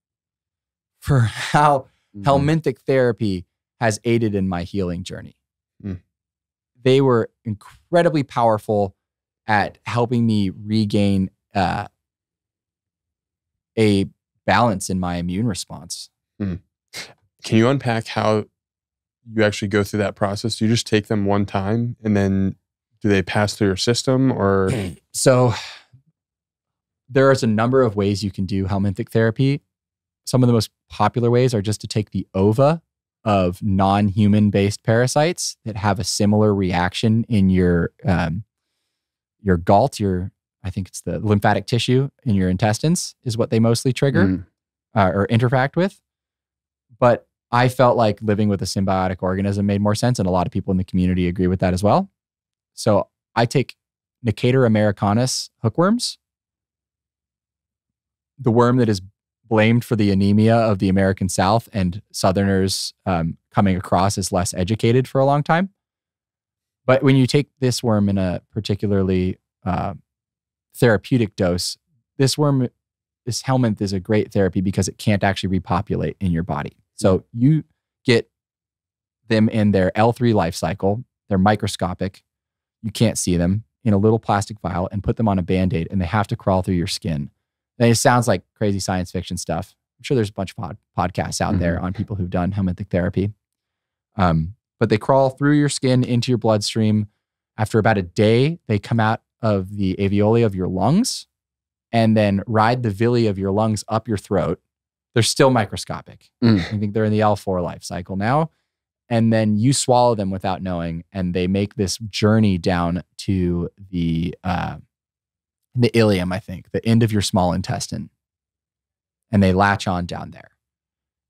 for how Helmentic therapy has aided in my healing journey. They were incredibly powerful at helping me regain a balance in my immune response. Can you unpack how you actually go through that process? Do you just take them one time and then do they pass through your system, or? So there's a number of ways you can do Helmentic therapy. Some of the most popular ways are just to take the ova of non-human based parasites that have a similar reaction in your galt, I think it's the lymphatic tissue in your intestines is what they mostly trigger or interact with. But I felt like living with a symbiotic organism made more sense, and a lot of people in the community agree with that as well. So I take Necator americanus hookworms, the worm that is blamed for the anemia of the American South and Southerners coming across as less educated for a long time. But when you take this worm in a particularly therapeutic dose, this helminth is a great therapy because it can't actually repopulate in your body. So you get them in their L3 life cycle. They're microscopic. You can't see them, in a little plastic vial, and put them on a Band-Aid, and they have to crawl through your skin. And it sounds like crazy science fiction stuff. I'm sure there's a bunch of podcasts out there on people who've done Helmentic therapy. But they crawl through your skin into your bloodstream. After about a day, they come out of the alveoli of your lungs and then ride the villi of your lungs up your throat They're still microscopic. I think they're in the L4 life cycle now. And then you swallow them without knowing, and they make this journey down to the ileum, I think, the end of your small intestine. And they latch on down there.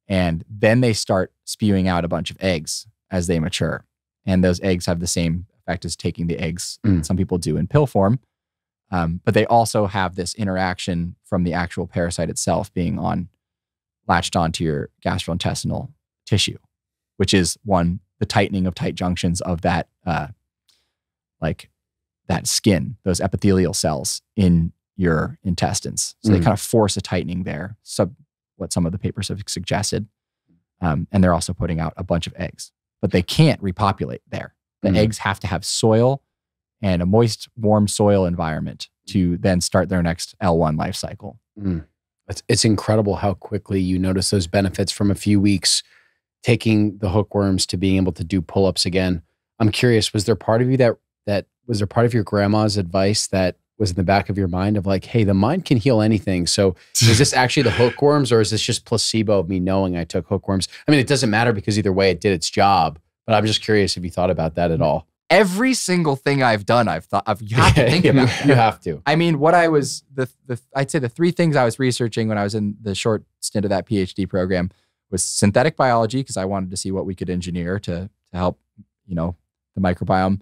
And then they start spewing out a bunch of eggs as they mature. And those eggs have the same effect as taking the eggs some people do in pill form. But they also have this interaction from the actual parasite itself being latched onto your gastrointestinal tissue, which is the tightening of tight junctions of that, that skin, those epithelial cells in your intestines. So they kind of force a tightening there, what some of the papers have suggested. And they're also putting out a bunch of eggs, but they can't repopulate there. The eggs have to have soil and a moist, warm soil environment to then start their next L1 life cycle. It's incredible how quickly you notice those benefits from a few weeks taking the hookworms to being able to do pull-ups again. I'm curious, was there part of you was there part of your grandma's advice that was in the back of your mind of like, hey, the mind can heal anything. So is this actually the hookworms, or is this just placebo of me knowing I took hookworms? I mean, it doesn't matter because either way it did its job, but I'm just curious if you thought about that at all. Every single thing I've done, you have to think about that. You have to. I mean, I'd say the three things I was researching when I was in the short stint of that PhD program was synthetic biology, because I wanted to see what we could engineer to help, the microbiome,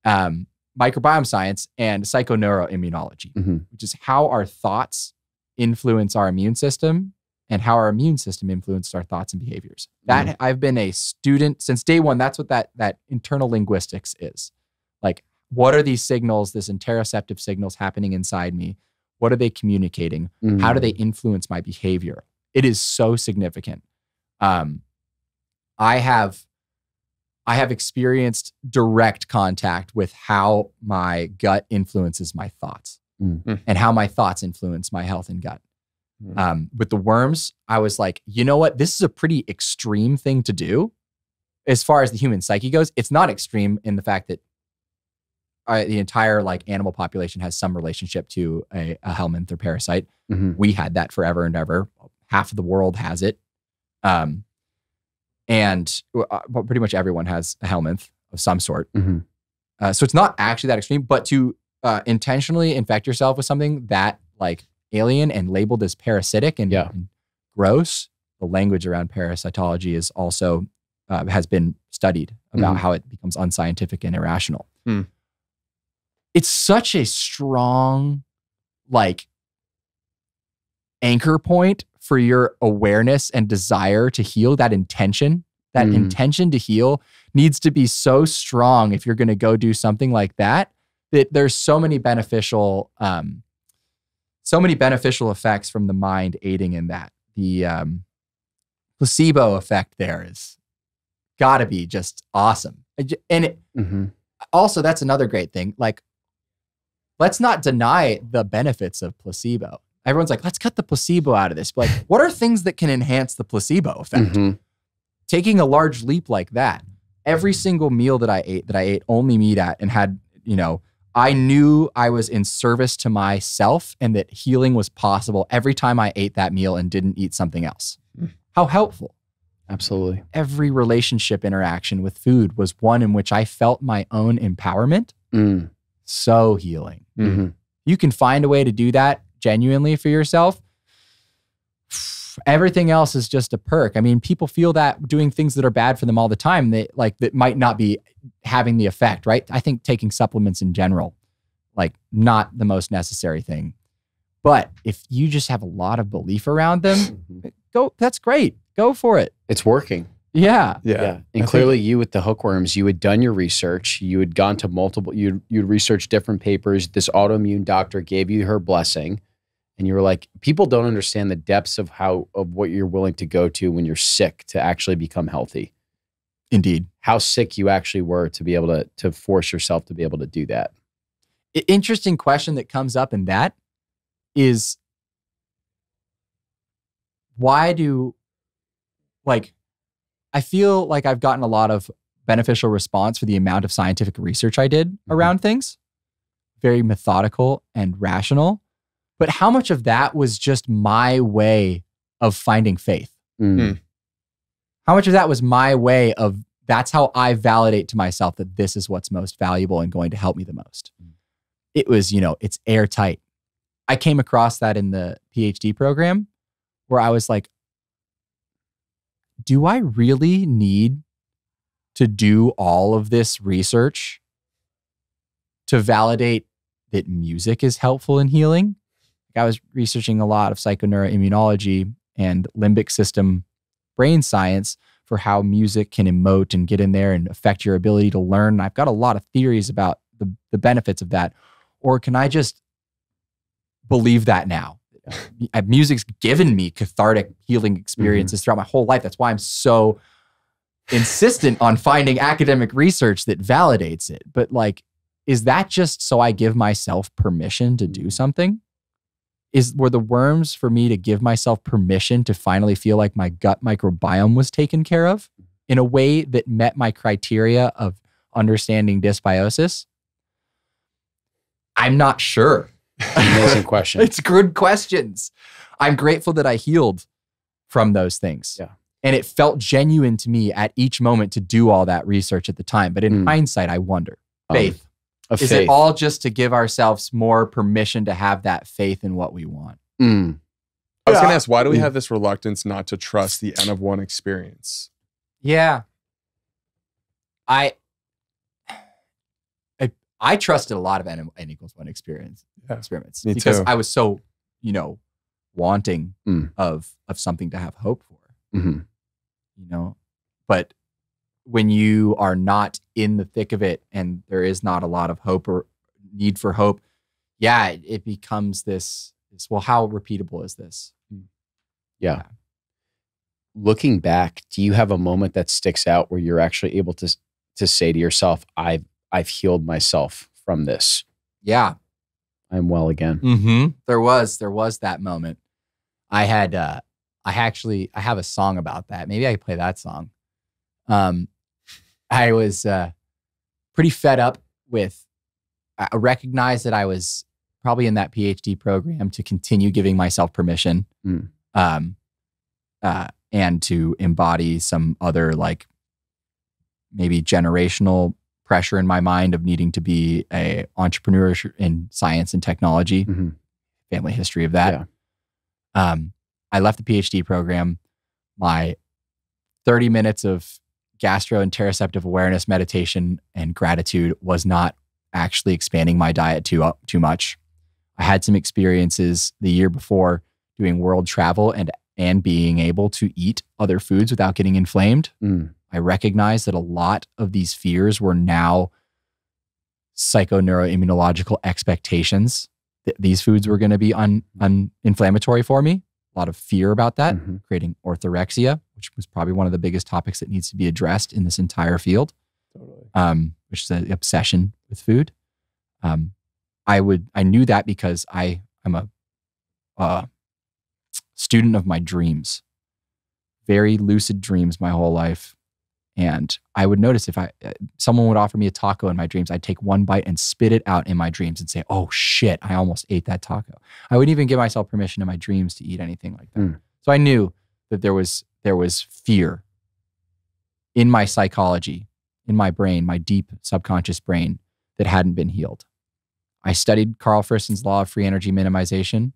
microbiome science, and psychoneuroimmunology, which is how our thoughts influence our immune system and how our immune system influences our thoughts and behaviors. That I've been a student since day one. That's what that internal linguistics is. Like, what are these signals, this interoceptive signals happening inside me? What are they communicating? How do they influence my behavior? It is so significant. I have experienced direct contact with how my gut influences my thoughts and how my thoughts influence my health and gut. With the worms, I was like, you know what? This is a pretty extreme thing to do. As far as the human psyche goes, it's not extreme in the fact that the entire animal population has some relationship to a helminth or parasite. We had that forever and ever. Half of the world has it. And pretty much everyone has a helminth of some sort. So it's not actually that extreme, but to intentionally infect yourself with something that alien and labeled as parasitic and gross, the language around parasitology is also has been studied about how it becomes unscientific and irrational. It's such a strong anchor point for your awareness and desire to heal. That intention to heal needs to be so strong if you're going to go do something like that there's so many beneficial effects from the mind aiding in that. The placebo effect there is got to be just awesome. And also, that's another great thing. Let's not deny the benefits of placebo. Everyone's like, let's cut the placebo out of this. But what are things that can enhance the placebo effect? Taking a large leap like that. Every single meal that I ate only meat at and had, I knew I was in service to myself and that healing was possible every time I ate that meal and didn't eat something else. How helpful. Absolutely. Every relationship interaction with food was one in which I felt my own empowerment. So healing. You can find a way to do that genuinely for yourself. Everything else is just a perk. I mean, people feel that doing things that are bad for them all the time, that might not be having the effect, right? I think taking supplements in general, not the most necessary thing. But if you just have a lot of belief around them, that's great. Go for it. It's working. Yeah. And clearly you with the hookworms, you had done your research. You had gone to you'd researched different papers. This autoimmune doctor gave you her blessing. And you were like, people don't understand the depths of what you're willing to go to when you're sick to actually become healthy. Indeed. How sick you actually were to be able to force yourself to be able to do that. Interesting question that comes up in that is, why do, I feel like I've gotten a lot of beneficial response for the amount of scientific research I did around things. Very methodical and rational. But how much of that was just my way of finding faith? Mm. How much of that was my way of, that's how I validate to myself that this is what's most valuable and going to help me the most. It was, it's airtight. I came across that in the PhD program where I was like, do I really need to do all of this research to validate that music is helpful in healing? I was researching a lot of psychoneuroimmunology and limbic system brain science for how music can emote and get in there and affect your ability to learn. I've got a lot of theories about the benefits of that. Or can I just believe that now? Music's given me cathartic healing experiences throughout my whole life. That's why I'm so insistent on finding academic research that validates it. But like, is that just so I give myself permission to do something? Were the worms for me to give myself permission to finally feel like my gut microbiome was taken care of in a way that met my criteria of understanding dysbiosis? I'm not sure. Amazing question. It's good questions. I'm grateful that I healed from those things. Yeah. And it felt genuine to me at each moment to do all that research at the time. But in hindsight, I wonder. Faith. Is it all just to give ourselves more permission to have that faith in what we want? I was going to ask, why do we have this reluctance not to trust the N of one experience? Yeah. I trusted a lot of N equals one experiments Me because too. I was so, wanting of something to have hope for, but when you are not in the thick of it and there is not a lot of hope or need for hope, it becomes this, well, how repeatable is this? Yeah. Looking back, do you have a moment that sticks out where you're actually able to say to yourself, I've healed myself from this? Yeah. I'm well again. There was that moment. I have a song about that. Maybe I could play that song. I was pretty fed up with, I recognized that I was probably in that PhD program to continue giving myself permission and to embody some other like maybe generational pressure in my mind of needing to be a entrepreneur in science and technology, family history of that. Yeah. I left the PhD program. My 30 minutes of gastrointeroceptive awareness, meditation, and gratitude was not actually expanding my diet too much. I had some experiences the year before doing world travel and being able to eat other foods without getting inflamed. I recognized that a lot of these fears were now psychoneuroimmunological expectations that these foods were going to be uninflammatory for me. A lot of fear about that, creating orthorexia, which was probably one of the biggest topics that needs to be addressed in this entire field, which is an obsession with food. I knew that because I'm a student of my dreams, very lucid dreams my whole life. And I would notice if someone would offer me a taco in my dreams, I'd take one bite and spit it out in my dreams and say, oh shit, I almost ate that taco. I wouldn't even give myself permission in my dreams to eat anything like that. So I knew that there was fear in my psychology, in my brain, my deep subconscious brain that hadn't been healed. I studied Carl Friston's law of free energy minimization,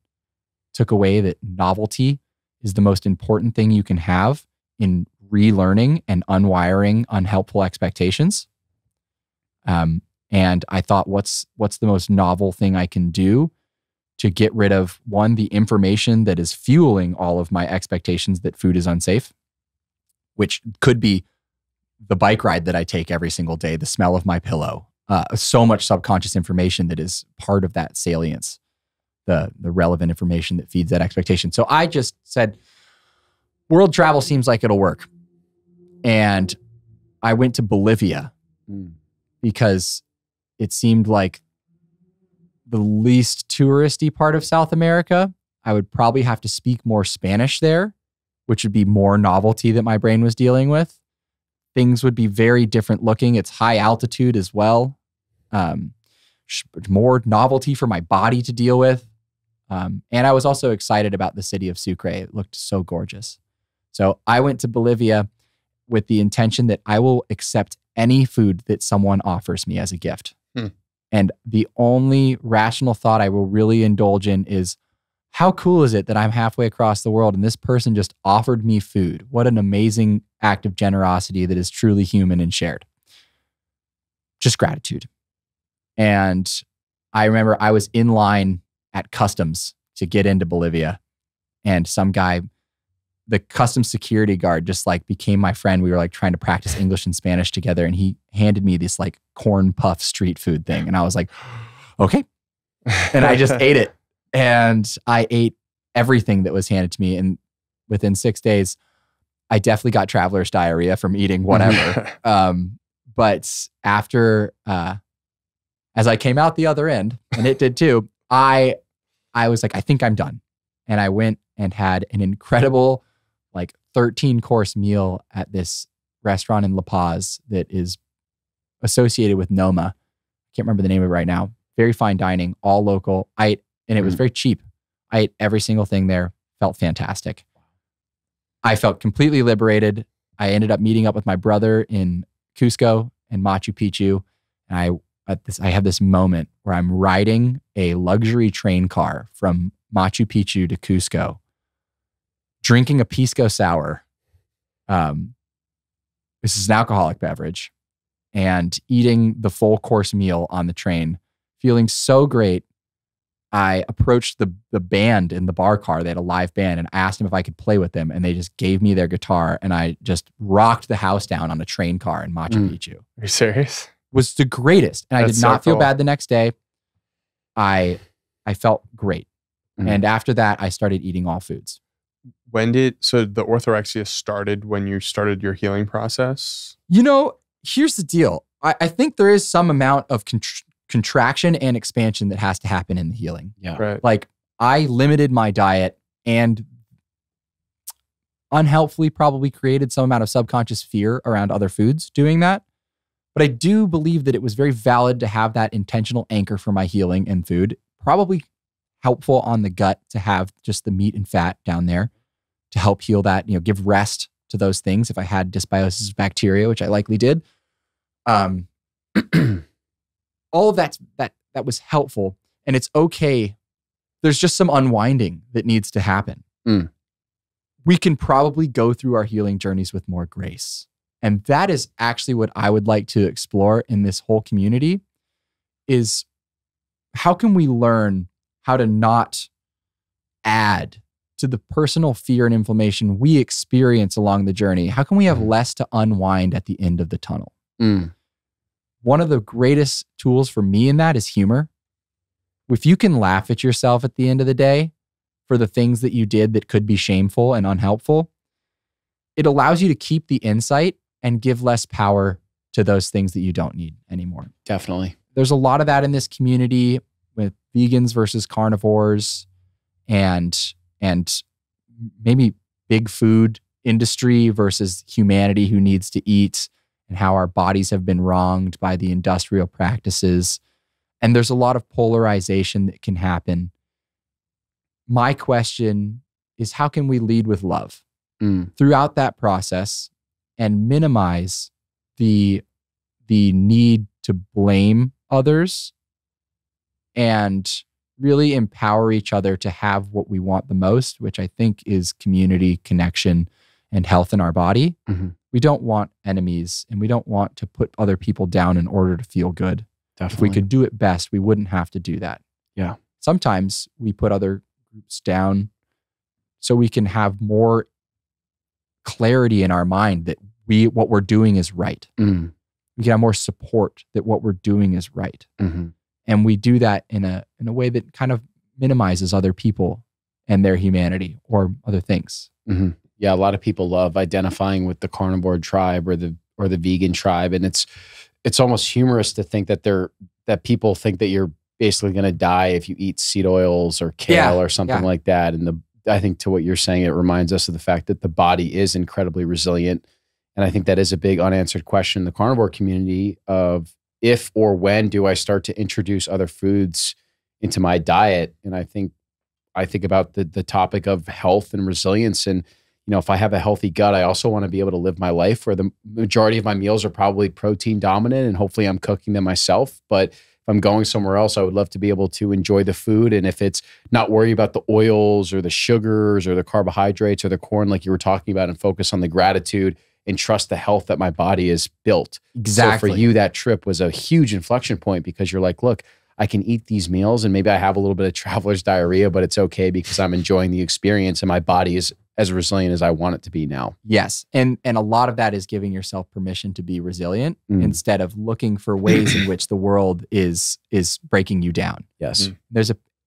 took away that novelty is the most important thing you can have in relearning and unwiring unhelpful expectations. And I thought, what's the most novel thing I can do to get rid of, one, the information that is fueling all of my expectations that food is unsafe, which could be the bike ride that I take every single day, the smell of my pillow, so much subconscious information that is part of that salience, the relevant information that feeds that expectation. So I just said, world travel seems like it'll work. And I went to Bolivia because it seemed like the least touristy part of South America. I would probably have to speak more Spanish there, which would be more novelty that my brain was dealing with. Things would be very different looking. It's high altitude as well. More novelty for my body to deal with. And I was also excited about the city of Sucre. It looked so gorgeous. So I went to Bolivia with the intention that I will accept any food that someone offers me as a gift. And the only rational thought I will really indulge in is, how cool is it that I'm halfway across the world and this person just offered me food? What an amazing act of generosity that is truly human and shared. Just gratitude. And I remember I was in line at customs to get into Bolivia, and some guy, the customs security guard, just like became my friend. We were like trying to practice English and Spanish together, and he handed me this like corn puff street food thing. And I was like, okay. And I just ate it. And I ate everything that was handed to me. And within 6 days, I definitely got traveler's diarrhea from eating whatever. But after, as I came out the other end, and it did too, I was like, I think I'm done. And I went and had an incredible, like 13-course meal at this restaurant in La Paz that is associated with Noma. I can't remember the name of it right now. Very fine dining, all local. And it was very cheap. I ate every single thing there. Felt fantastic. I felt completely liberated. I ended up meeting up with my brother in Cusco and Machu Picchu. And I have this moment where I'm riding a luxury train car from Machu Picchu to Cusco, drinking a pisco sour. This is an alcoholic beverage, and eating the full course meal on the train, feeling so great. I approached the band in the bar car. They had a live band, and I asked them if I could play with them, and they just gave me their guitar, and I just rocked the house down on a train car in Machu Picchu. Are you serious? Was the greatest. And I did not feel bad the next day. I felt great. And after that, I started eating all foods. So the orthorexia started when you started your healing process? You know, here's the deal. I think there is some amount of contraction and expansion that has to happen in the healing. Yeah. Right. Like, I limited my diet and unhelpfully probably created some amount of subconscious fear around other foods doing that. But I do believe that it was very valid to have that intentional anchor for my healing in food. Probably helpful on the gut to have just the meat and fat down there to help heal that, give rest to those things if I had dysbiosis of bacteria, which I likely did. All of that was helpful, and it's okay. There's just some unwinding that needs to happen. We can probably go through our healing journeys with more grace. And that is actually what I would like to explore in this whole community, is how can we learn how to not add to the personal fear and inflammation we experience along the journey? How can we have less to unwind at the end of the tunnel? One of the greatest tools for me in that is humor. If you can laugh at yourself at the end of the day for the things that you did that could be shameful and unhelpful, it allows you to keep the insight and give less power to those things that you don't need anymore. Definitely. There's a lot of that in this community with vegans versus carnivores and maybe big food industry versus humanity who needs to eat, and how our bodies have been wronged by the industrial practices. And there's a lot of polarization that can happen. My question is, how can we lead with love throughout that process and minimize the need to blame others and really empower each other to have what we want the most, which I think is community, connection, and health in our body. We don't want enemies, and we don't want to put other people down in order to feel good. Definitely. If we could do it best, we wouldn't have to do that. Yeah. Sometimes we put other groups down so we can have more clarity in our mind that what we're doing is right. We can have more support that what we're doing is right. And we do that in a way that kind of minimizes other people and their humanity or other things. Yeah, a lot of people love identifying with the carnivore tribe or the vegan tribe, and it's almost humorous to think that people think that you're basically going to die if you eat seed oils or kale or something like that. And I think to what you're saying, it reminds us of the fact that the body is incredibly resilient. And I think that is a big unanswered question in the carnivore community of if or when do I start to introduce other foods into my diet? And I think I think about the topic of health and resilience. And, if I have a healthy gut, I also want to be able to live my life where the majority of my meals are probably protein dominant, and hopefully I'm cooking them myself. But if I'm going somewhere else, I would love to be able to enjoy the food. And if it's not worry about the oils or the sugars or the carbohydrates or the corn, like you were talking about, and focus on the gratitude and trust the health that my body is built. Exactly. So for you, that trip was a huge inflection point, because you're like, look, I can eat these meals and maybe I have a little bit of traveler's diarrhea, but it's okay because I'm enjoying the experience and my body is as resilient as I want it to be now. Yes. And a lot of that is giving yourself permission to be resilient instead of looking for ways in which the world is breaking you down. Yes.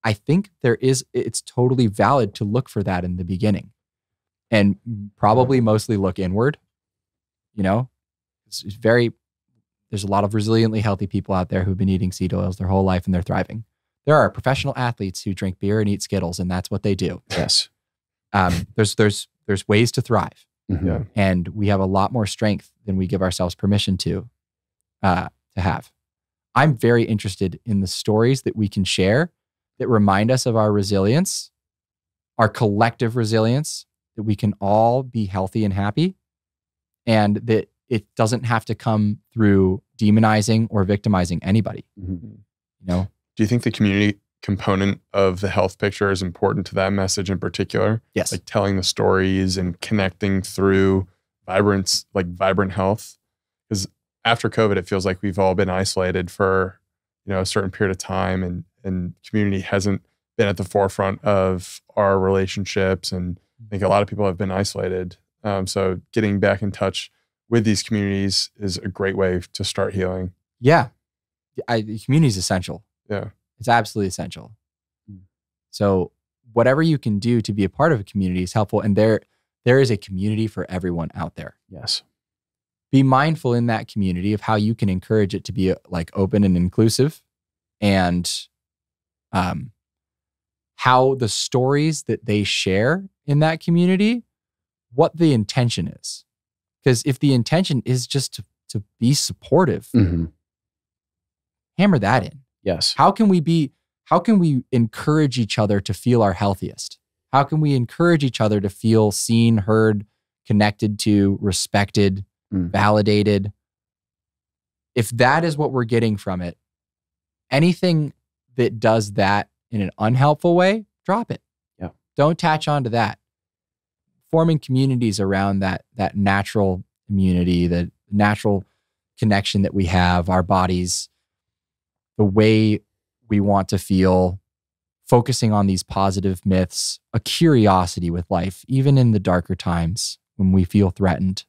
I think it's totally valid to look for that in the beginning, and probably mostly look inward. There's a lot of resiliently healthy people out there who've been eating seed oils their whole life and they're thriving. There are professional athletes who drink beer and eat Skittles, and that's what they do. Yes. There's ways to thrive, Yeah. and we have a lot more strength than we give ourselves permission to have. I'm very interested in the stories that we can share that remind us of our resilience, our collective resilience, that we can all be healthy and happy, and that it doesn't have to come through demonizing or victimizing anybody. Do you think the community component of the health picture is important to that message in particular? Yes. Like telling the stories and connecting through vibrant health. Because after COVID, it feels like we've all been isolated for, a certain period of time, and community hasn't been at the forefront of our relationships. And I think a lot of people have been isolated. So getting back in touch with these communities is a great way to start healing. Yeah. Community is essential. Yeah. It's absolutely essential. So whatever you can do to be a part of a community is helpful. And there is a community for everyone out there. Yes. Be mindful in that community of how you can encourage it to be open and inclusive, and how the stories that they share in that community, what the intention is. Because if the intention is just to be supportive, hammer that in. Yes. How can we encourage each other to feel our healthiest? How can we encourage each other to feel seen, heard, connected to, respected, validated? If that is what we're getting from it, anything that does that in an unhelpful way, drop it. Yeah. Don't attach on to that. Forming communities around that natural immunity, the natural connection that we have, our bodies, the way we want to feel, focusing on these positive myths, a curiosity with life, even in the darker times when we feel threatened.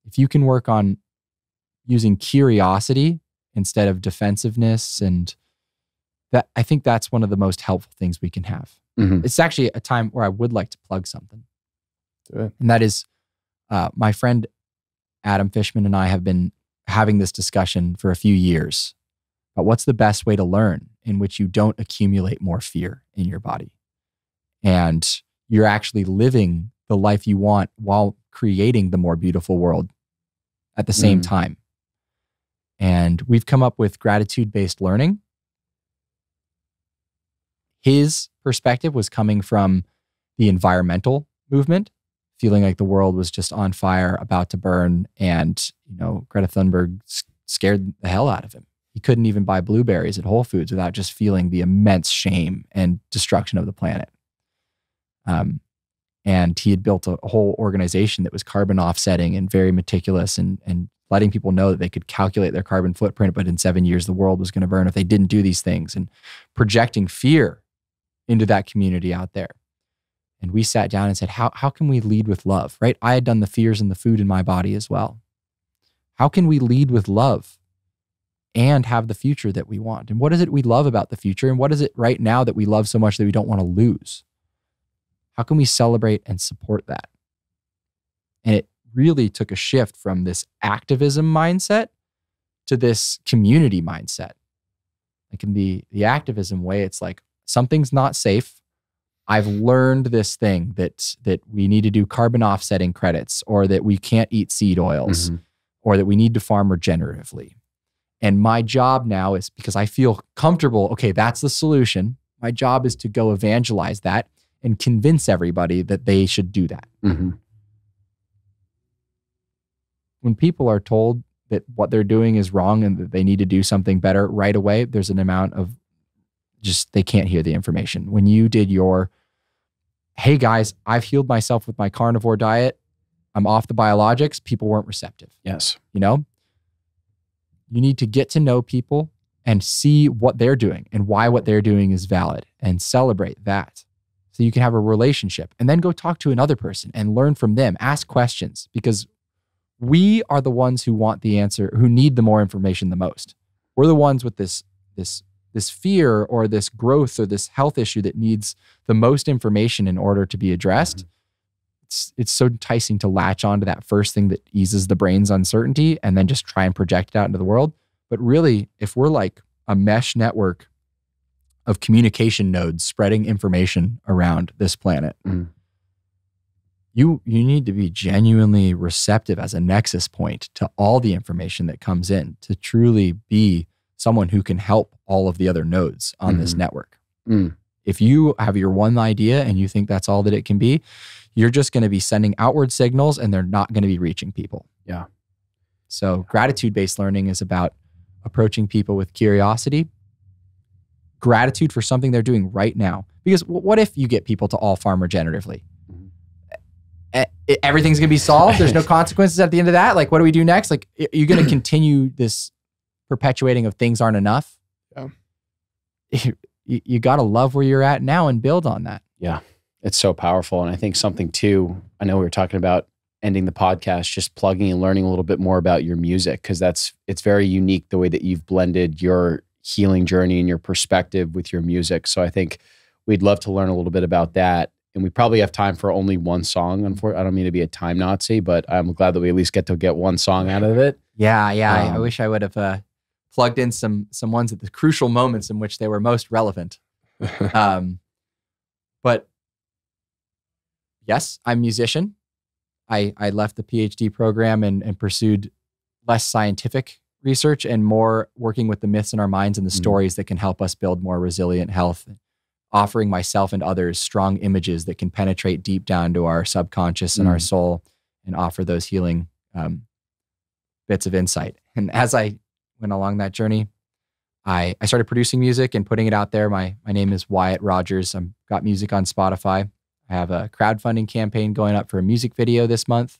If you can work on using curiosity instead of defensiveness, and that, I think that's one of the most helpful things we can have. It's actually a time where I would like to plug something. And that is, my friend Adam Fishman and I have been having this discussion for a few years about what's the best way to learn in which you don't accumulate more fear in your body. And you're actually living the life you want while creating the more beautiful world at the same time. And we've come up with gratitude-based learning. His perspective was coming from the environmental movement, feeling like the world was just on fire, about to burn. And, Greta Thunberg scared the hell out of him. He couldn't even buy blueberries at Whole Foods without just feeling the immense shame and destruction of the planet. And he had built a whole organization that was carbon offsetting and very meticulous, and letting people know that they could calculate their carbon footprint, but in 7 years, the world was going to burn if they didn't do these things, and projecting fear into that community out there. And we sat down and said, how can we lead with love, right? I had done the fears and the food in my body as well. How can we lead with love and have the future that we want? And what is it we love about the future? And what is it right now that we love so much that we don't want to lose? How can we celebrate and support that? And it really took a shift from this activism mindset to this community mindset. Like in the activism way, it's like, something's not safe. I've learned this thing that we need to do carbon offsetting credits, or that we can't eat seed oils, or that we need to farm regeneratively. And my job now is, because I feel comfortable, okay, that's the solution. My job is to go evangelize that and convince everybody that they should do that. Mm-hmm. When people are told that what they're doing is wrong and that they need to do something better right away, there's an amount of just, they can't hear the information. When you did your, hey guys, I've healed myself with my carnivore diet, I'm off the biologics, people weren't receptive. Yes. You know, you need to get to know people and see what they're doing and why what they're doing is valid and celebrate that. So you can have a relationship and then go talk to another person and learn from them, ask questions, because we are the ones who want the answer, who need the more information the most. We're the ones with this fear or this growth or this health issue that needs the most information in order to be addressed. It's so enticing to latch onto that first thing that eases the brain's uncertainty and then just try and project it out into the world. But really, if we're like a mesh network of communication nodes spreading information around this planet, you need to be genuinely receptive as a nexus point to all the information that comes in to truly be someone who can help all of the other nodes on this network. If you have your one idea and you think that's all that it can be, you're just going to be sending outward signals and they're not going to be reaching people. Yeah. So gratitude-based learning is about approaching people with curiosity, gratitude for something they're doing right now. Because what if you get people to all farm regeneratively? Everything's going to be solved. There's no consequences at the end of that. Like, what do we do next? Like, you're going to continue this perpetuating of things aren't enough. Yeah. You got to love where you're at now and build on that. Yeah. It's so powerful. And I think something too, I know we were talking about ending the podcast, just plugging and learning a little bit more about your music, because it's very unique the way that you've blended your healing journey and your perspective with your music. So I think we'd love to learn a little bit about that. And we probably have time for only one song. Unfortunately, I don't mean to be a time Nazi, but I'm glad that we at least get to get one song out of it. Yeah. I wish I would have plugged in some ones at the crucial moments in which they were most relevant. But yes, I'm a musician. I left the PhD program and pursued less scientific research and more working with the myths in our minds and the stories that can help us build more resilient health, offering myself and others strong images that can penetrate deep down to our subconscious and our soul and offer those healing bits of insight. And as I went along that journey, I started producing music and putting it out there. My name is Wyatt Rodgers. I've got music on Spotify. I have a crowdfunding campaign going up for a music video this month.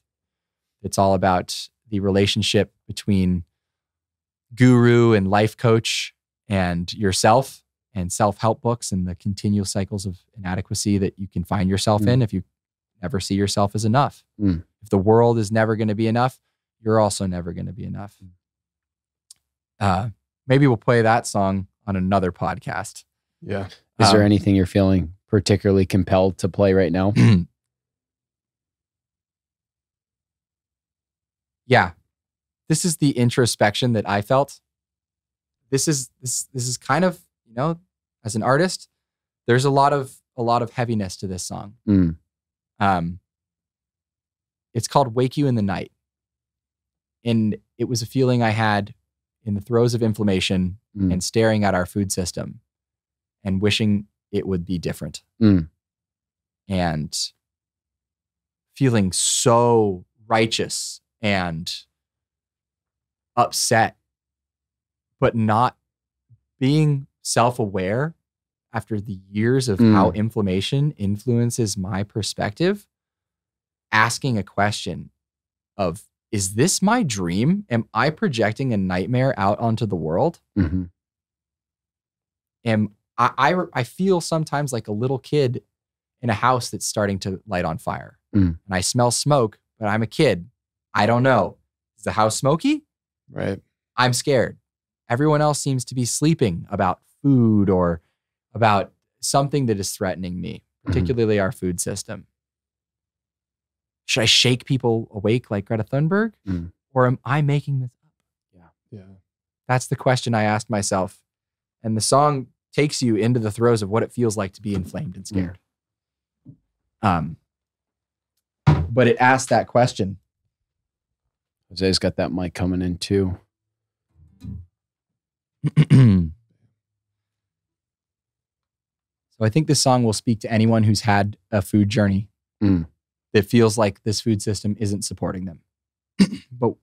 It's all about the relationship between guru and life coach and yourself, and self-help books and the continual cycles of inadequacy that you can find yourself in if you never see yourself as enough. If the world is never going to be enough, you're also never going to be enough. Maybe we'll play that song on another podcast. Yeah. Is there anything you're feeling particularly compelled to play right now? Yeah. This is the introspection that I felt. This is kind of, you know, as an artist, there's a lot of heaviness to this song. It's called Wake You in the Night. And it was a feeling I had in the throes of inflammation and staring at our food system and wishing it would be different. And feeling so righteous and upset, but not being self-aware after the years of how inflammation influences my perspective, asking a question of, is this my dream? Am I projecting a nightmare out onto the world? And I feel sometimes like a little kid in a house that's starting to light on fire. And I smell smoke, but I'm a kid. I don't know. Is the house smoky? Right. I'm scared. Everyone else seems to be sleeping about food or about something that is threatening me, particularly our food system. Should I shake people awake like Greta Thunberg? Or am I making this up? Yeah. That's the question I asked myself. And the song takes you into the throes of what it feels like to be inflamed and scared. But it asked that question. Jose's got that mic coming in too. So I think this song will speak to anyone who's had a food journey that feels like this food system isn't supporting them. But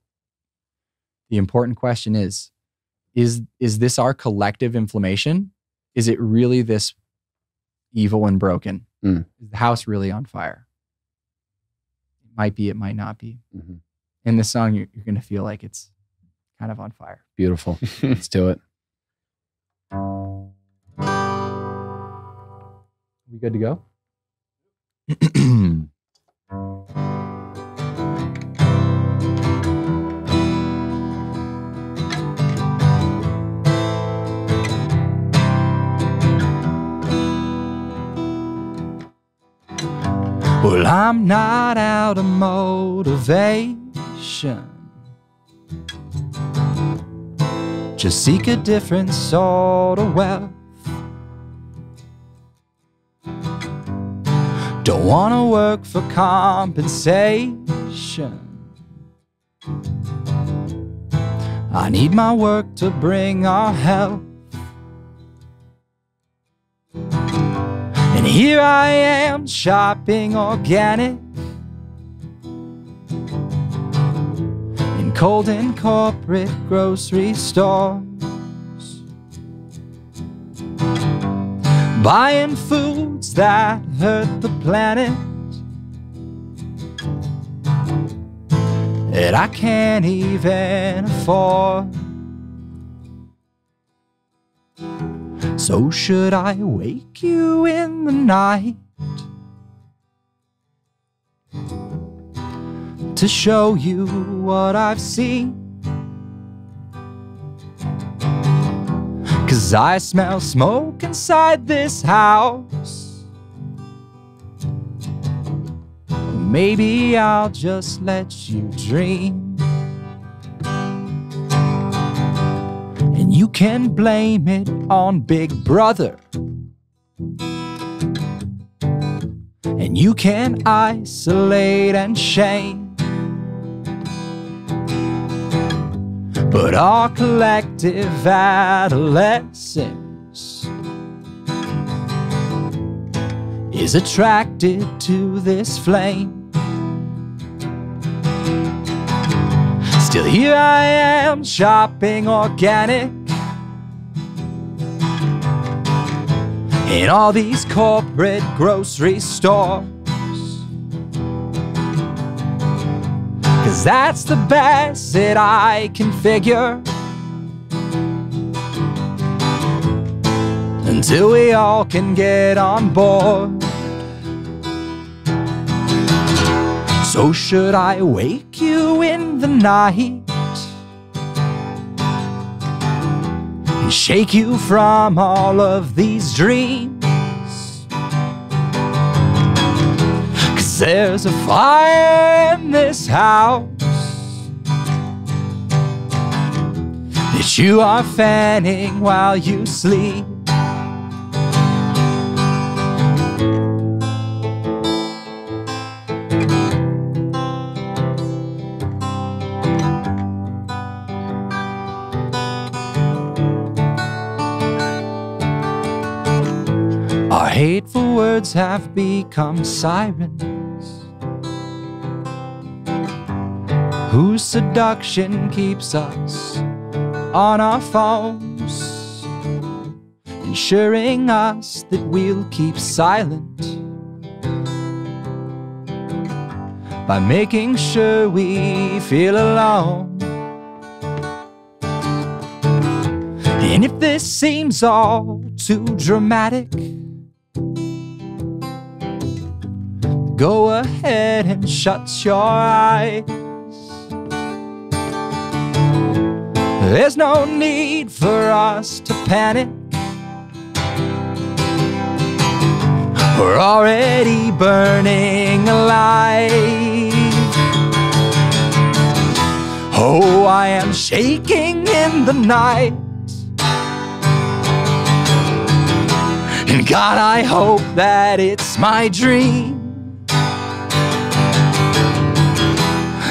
the important question is this our collective inflammation? Is it really this evil and broken? Is the house really on fire? It might be, it might not be. In this song, you're going to feel like it's kind of on fire. Beautiful. Let's do it. We good to go? Well, I'm not out of motivation. Just seek a different sort of wealth. Don't want to work for compensation. I need my work to bring our health. And here I am shopping organic in cold and corporate grocery stores, buying foods that hurt the planet, that I can't even afford. So should I wake you in the night to show you what I've seen? 'Cause I smell smoke inside this house. Maybe I'll just let you dream. And you can blame it on Big Brother. And you can isolate and shame. But our collective adolescence is attracted to this flame. Still here I am shopping organic in all these corporate grocery stores, 'cause that's the best that I can figure, until we all can get on board. So should I wake you in the night and shake you from all of these dreams? 'Cause there's a fire in this house that you are fanning while you sleep. Our hateful words have become sirens, whose seduction keeps us on our phones, ensuring us that we'll keep silent by making sure we feel alone. And if this seems all too dramatic, go ahead and shut your eyes. There's no need for us to panic. We're already burning alive. Oh, I am shaking in the night. And God, I hope that it's my dream.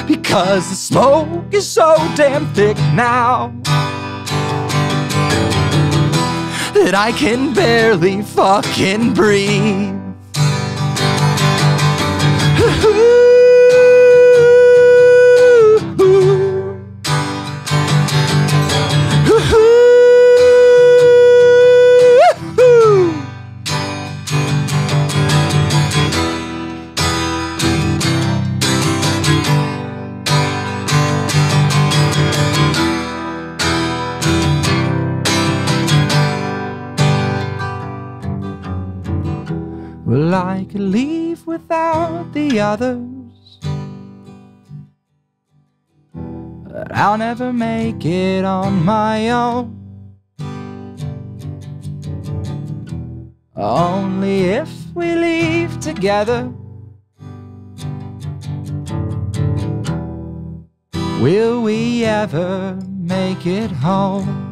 Because the smoke is so damn thick now that I can barely fucking breathe. Well, I could leave without the others, but I'll never make it on my own. Only if we leave together will we ever make it home.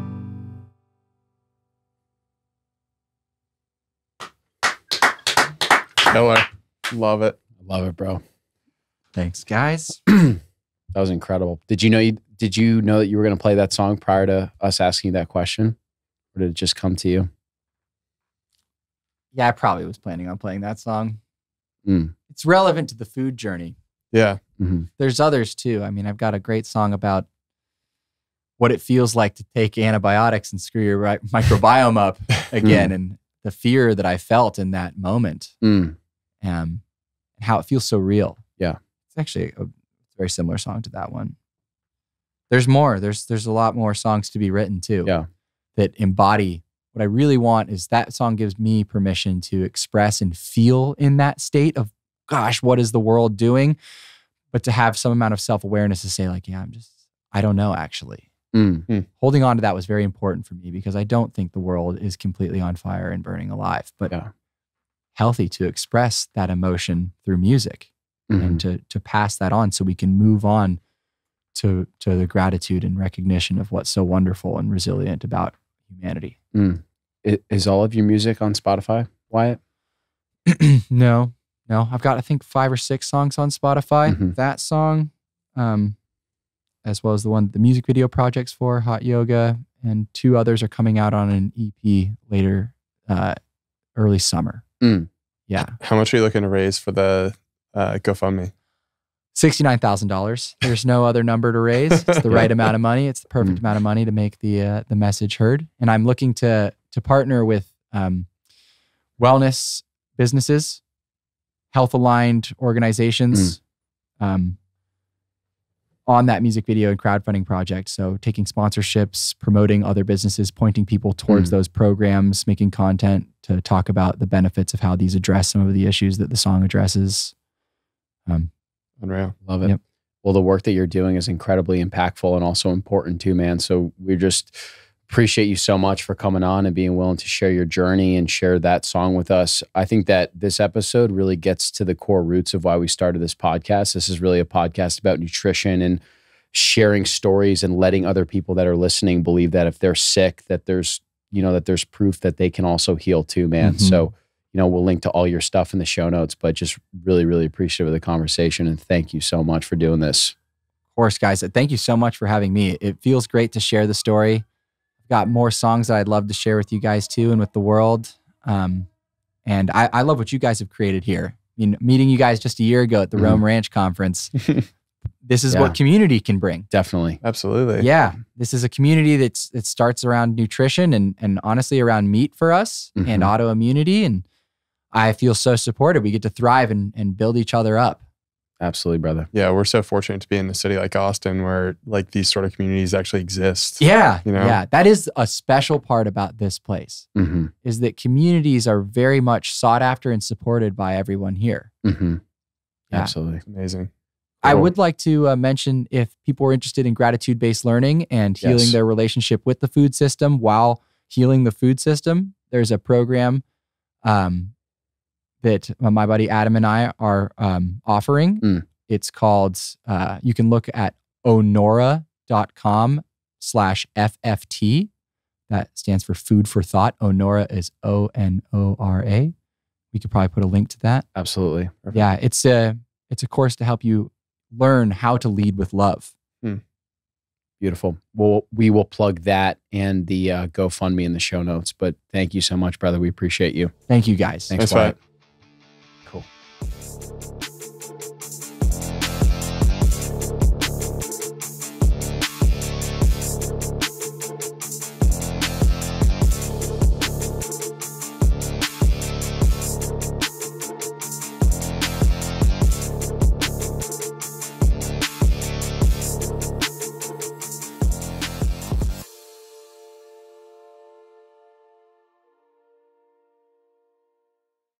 Killer. Love it. Love it, bro. Thanks, guys. That was incredible. Did you know that you were going to play that song prior to us asking you that question? Or did it just come to you? Yeah, I probably was planning on playing that song. Mm. It's relevant to the food journey. Yeah. Mm-hmm. There's others too. I mean, I've got a great song about what it feels like to take antibiotics and screw your microbiome up again, and the fear that I felt in that moment, and how it feels so real. Yeah, it's actually a very similar song to that one. There's more. There's a lot more songs to be written too. Yeah, that embody what I really want. Is that song gives me permission to express and feel in that state of, gosh, what is the world doing? But to have some amount of self-awareness to say like, yeah, I don't know actually. Holding on to that was very important for me because I don't think the world is completely on fire and burning alive, but healthy to express that emotion through music and to pass that on so we can move on to the gratitude and recognition of what's so wonderful and resilient about humanity. Is all of your music on Spotify, Wyatt? No. I've got, I think, 5 or 6 songs on Spotify. That song, as well as the music video projects for Hot Yoga, and 2 others are coming out on an EP later, early summer. Yeah. How much are you looking to raise for the GoFundMe? $69,000. There's no other number to raise. It's the right amount of money. It's the perfect amount of money to make the message heard. And I'm looking to partner with wellness businesses, health-aligned organizations on that music video and crowdfunding project. So taking sponsorships, promoting other businesses, pointing people towards those programs, making content to talk about the benefits of how these address some of the issues that the song addresses. Unreal. Love it. Yep. Well, the work that you're doing is incredibly impactful and also important too, man. So we just appreciate you so much for coming on and being willing to share your journey and share that song with us. I think that this episode really gets to the core roots of why we started this podcast. This is really a podcast about nutrition and sharing stories and letting other people that are listening believe that if they're sick, that there's proof that they can also heal too, man. So, we'll link to all your stuff in the show notes, but just really, really appreciative of the conversation. And thank you so much for doing this. Of course, guys. Thank you so much for having me. It feels great to share the story. I've got more songs that I'd love to share with you guys too and with the world. And I love what you guys have created here. I mean, meeting you guys just a year ago at the Rome Ranch Conference, this is what community can bring. Definitely. Absolutely. Yeah. This is a community that starts around nutrition and honestly around meat for us and autoimmunity. And I feel so supported. We get to thrive and build each other up. Absolutely, brother. Yeah, we're so fortunate to be in a city like Austin where like these sort of communities actually exist. Yeah. Yeah. That is a special part about this place is that communities are very much sought after and supported by everyone here. Yeah. Absolutely. It's amazing. I would like to mention if people are interested in gratitude-based learning and healing their relationship with the food system while healing the food system, there's a program that my buddy Adam and I are offering. It's called, you can look at onora.com/FFT. That stands for Food for Thought. Onora is ONORA. We could probably put a link to that. Absolutely. Perfect. Yeah, it's a course to help you learn how to lead with love. Beautiful. Well, we will plug that and the GoFundMe in the show notes. But thank you so much, brother. We appreciate you. Thank you guys. Thanks, Wyatt.